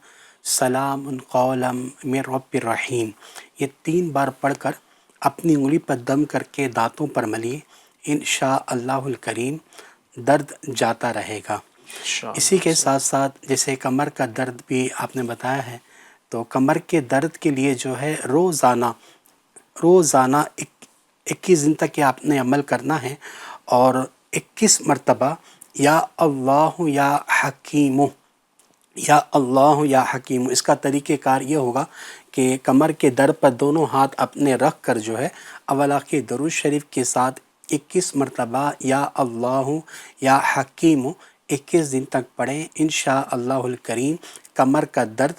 سلام قولا من رب الرحیم، یہ 3 بار پڑھ کر اپنی انگلی پر دم کر کے دانتوں پر ملیے، انشاءاللہ الکریم درد جاتا رہے گا۔ اسی کے ساتھ ساتھ جیسے کمر کا درد بھی آپ نے بتایا ہے، تو کمر کے درد کے لیے جو ہے روزانہ 21 دن تک آپ نے عمل کرنا ہے، اور 21 مرتبہ یا اللہ یا حکیم، یا اللہ یا حکیم، اس کا طریقہ کار یہ ہوگا کہ کمر کے در پر دونوں ہاتھ اپنے رکھ کر جو ہے اول آخر درود شریف کے ساتھ 21 مرتبہ یا اللہ یا حکیم 21 دن تک پڑھیں، انشاءاللہ الکریم کمر کا درد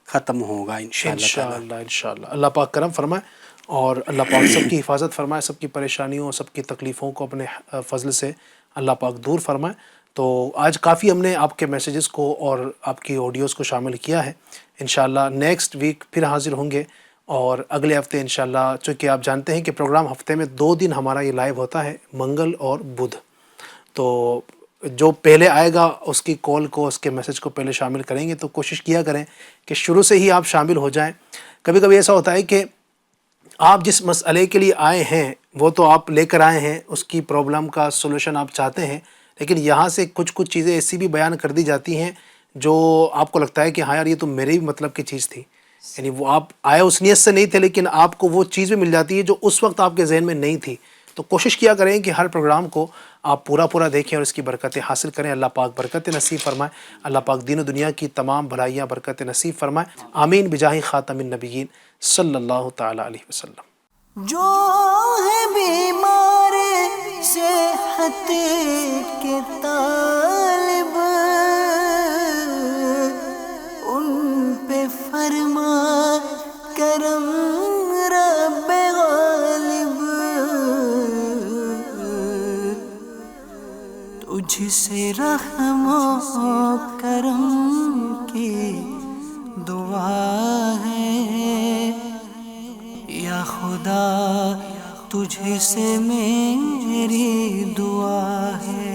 ختم ہوگا انشاءاللہ۔ انشاءاللہ اللہ پاک کرم فرمائے اور اللہ پاک سب کی حفاظت فرمائے، سب کی پریشانیوں سب کی تکلیفوں کو اپنے فضل سے اللہ پاک دور فرمائے. تو آج کافی ہم نے آپ کے میسیجز کو اور آپ کی آڈیوز کو شامل کیا ہے. انشاءاللہ نیکسٹ ویک پھر حاضر ہوں گے، اور اگلے ہفتے انشاءاللہ، چونکہ آپ جانتے ہیں کہ پروگرام ہفتے میں 2 دن ہمارا یہ لائیو ہوتا ہے، منگل اور بدھ. تو جو پہلے آئے گا اس کی کال کو، اس کے میسج کو پہلے شامل کریں گے. تو کوشش کیا کریں کہ شروع سے ہی آپ شامل ہو جائیں. کبھی کبھی ایسا ہوتا ہے کہ آپ جس مسئلے کے لیے آئے ہیں وہ تو آپ لے کر آئے ہیں، اس کی پرابلم کا سولوشن آپ چاہتے ہیں، لیکن یہاں سے کچھ چیزیں ایسی بھی بیان کر دی جاتی ہیں جو آپ کو لگتا ہے کہ ہاں یار یہ تو میرے ہی مطلب کی چیز تھی. یعنی وہ آپ آئے اس نیت سے نہیں تھے، لیکن آپ کو وہ چیز بھی مل جاتی ہے جو اس وقت آپ کے ذہن میں نہیں تھی. تو کوشش کیا کریں کہ ہر پروگرام کو آپ پورا دیکھیں اور اس کی برکتیں حاصل کریں. اللہ پاک برکت نصیب فرمائے. اللہ پاک دین و دنیا کی تمام بھلائیاں برکت نصیب فرمائے. آمین بجاہ خاتم النبیین صلی اللہ تعالی علیہ وسلم. جو ہے بیمار صحت کے طالب، ان پہ فرما کرم رب غالب. تجھ سے رحم و کرم کی دعا ہے یا خدا، تجھ سے میری دعا ہے.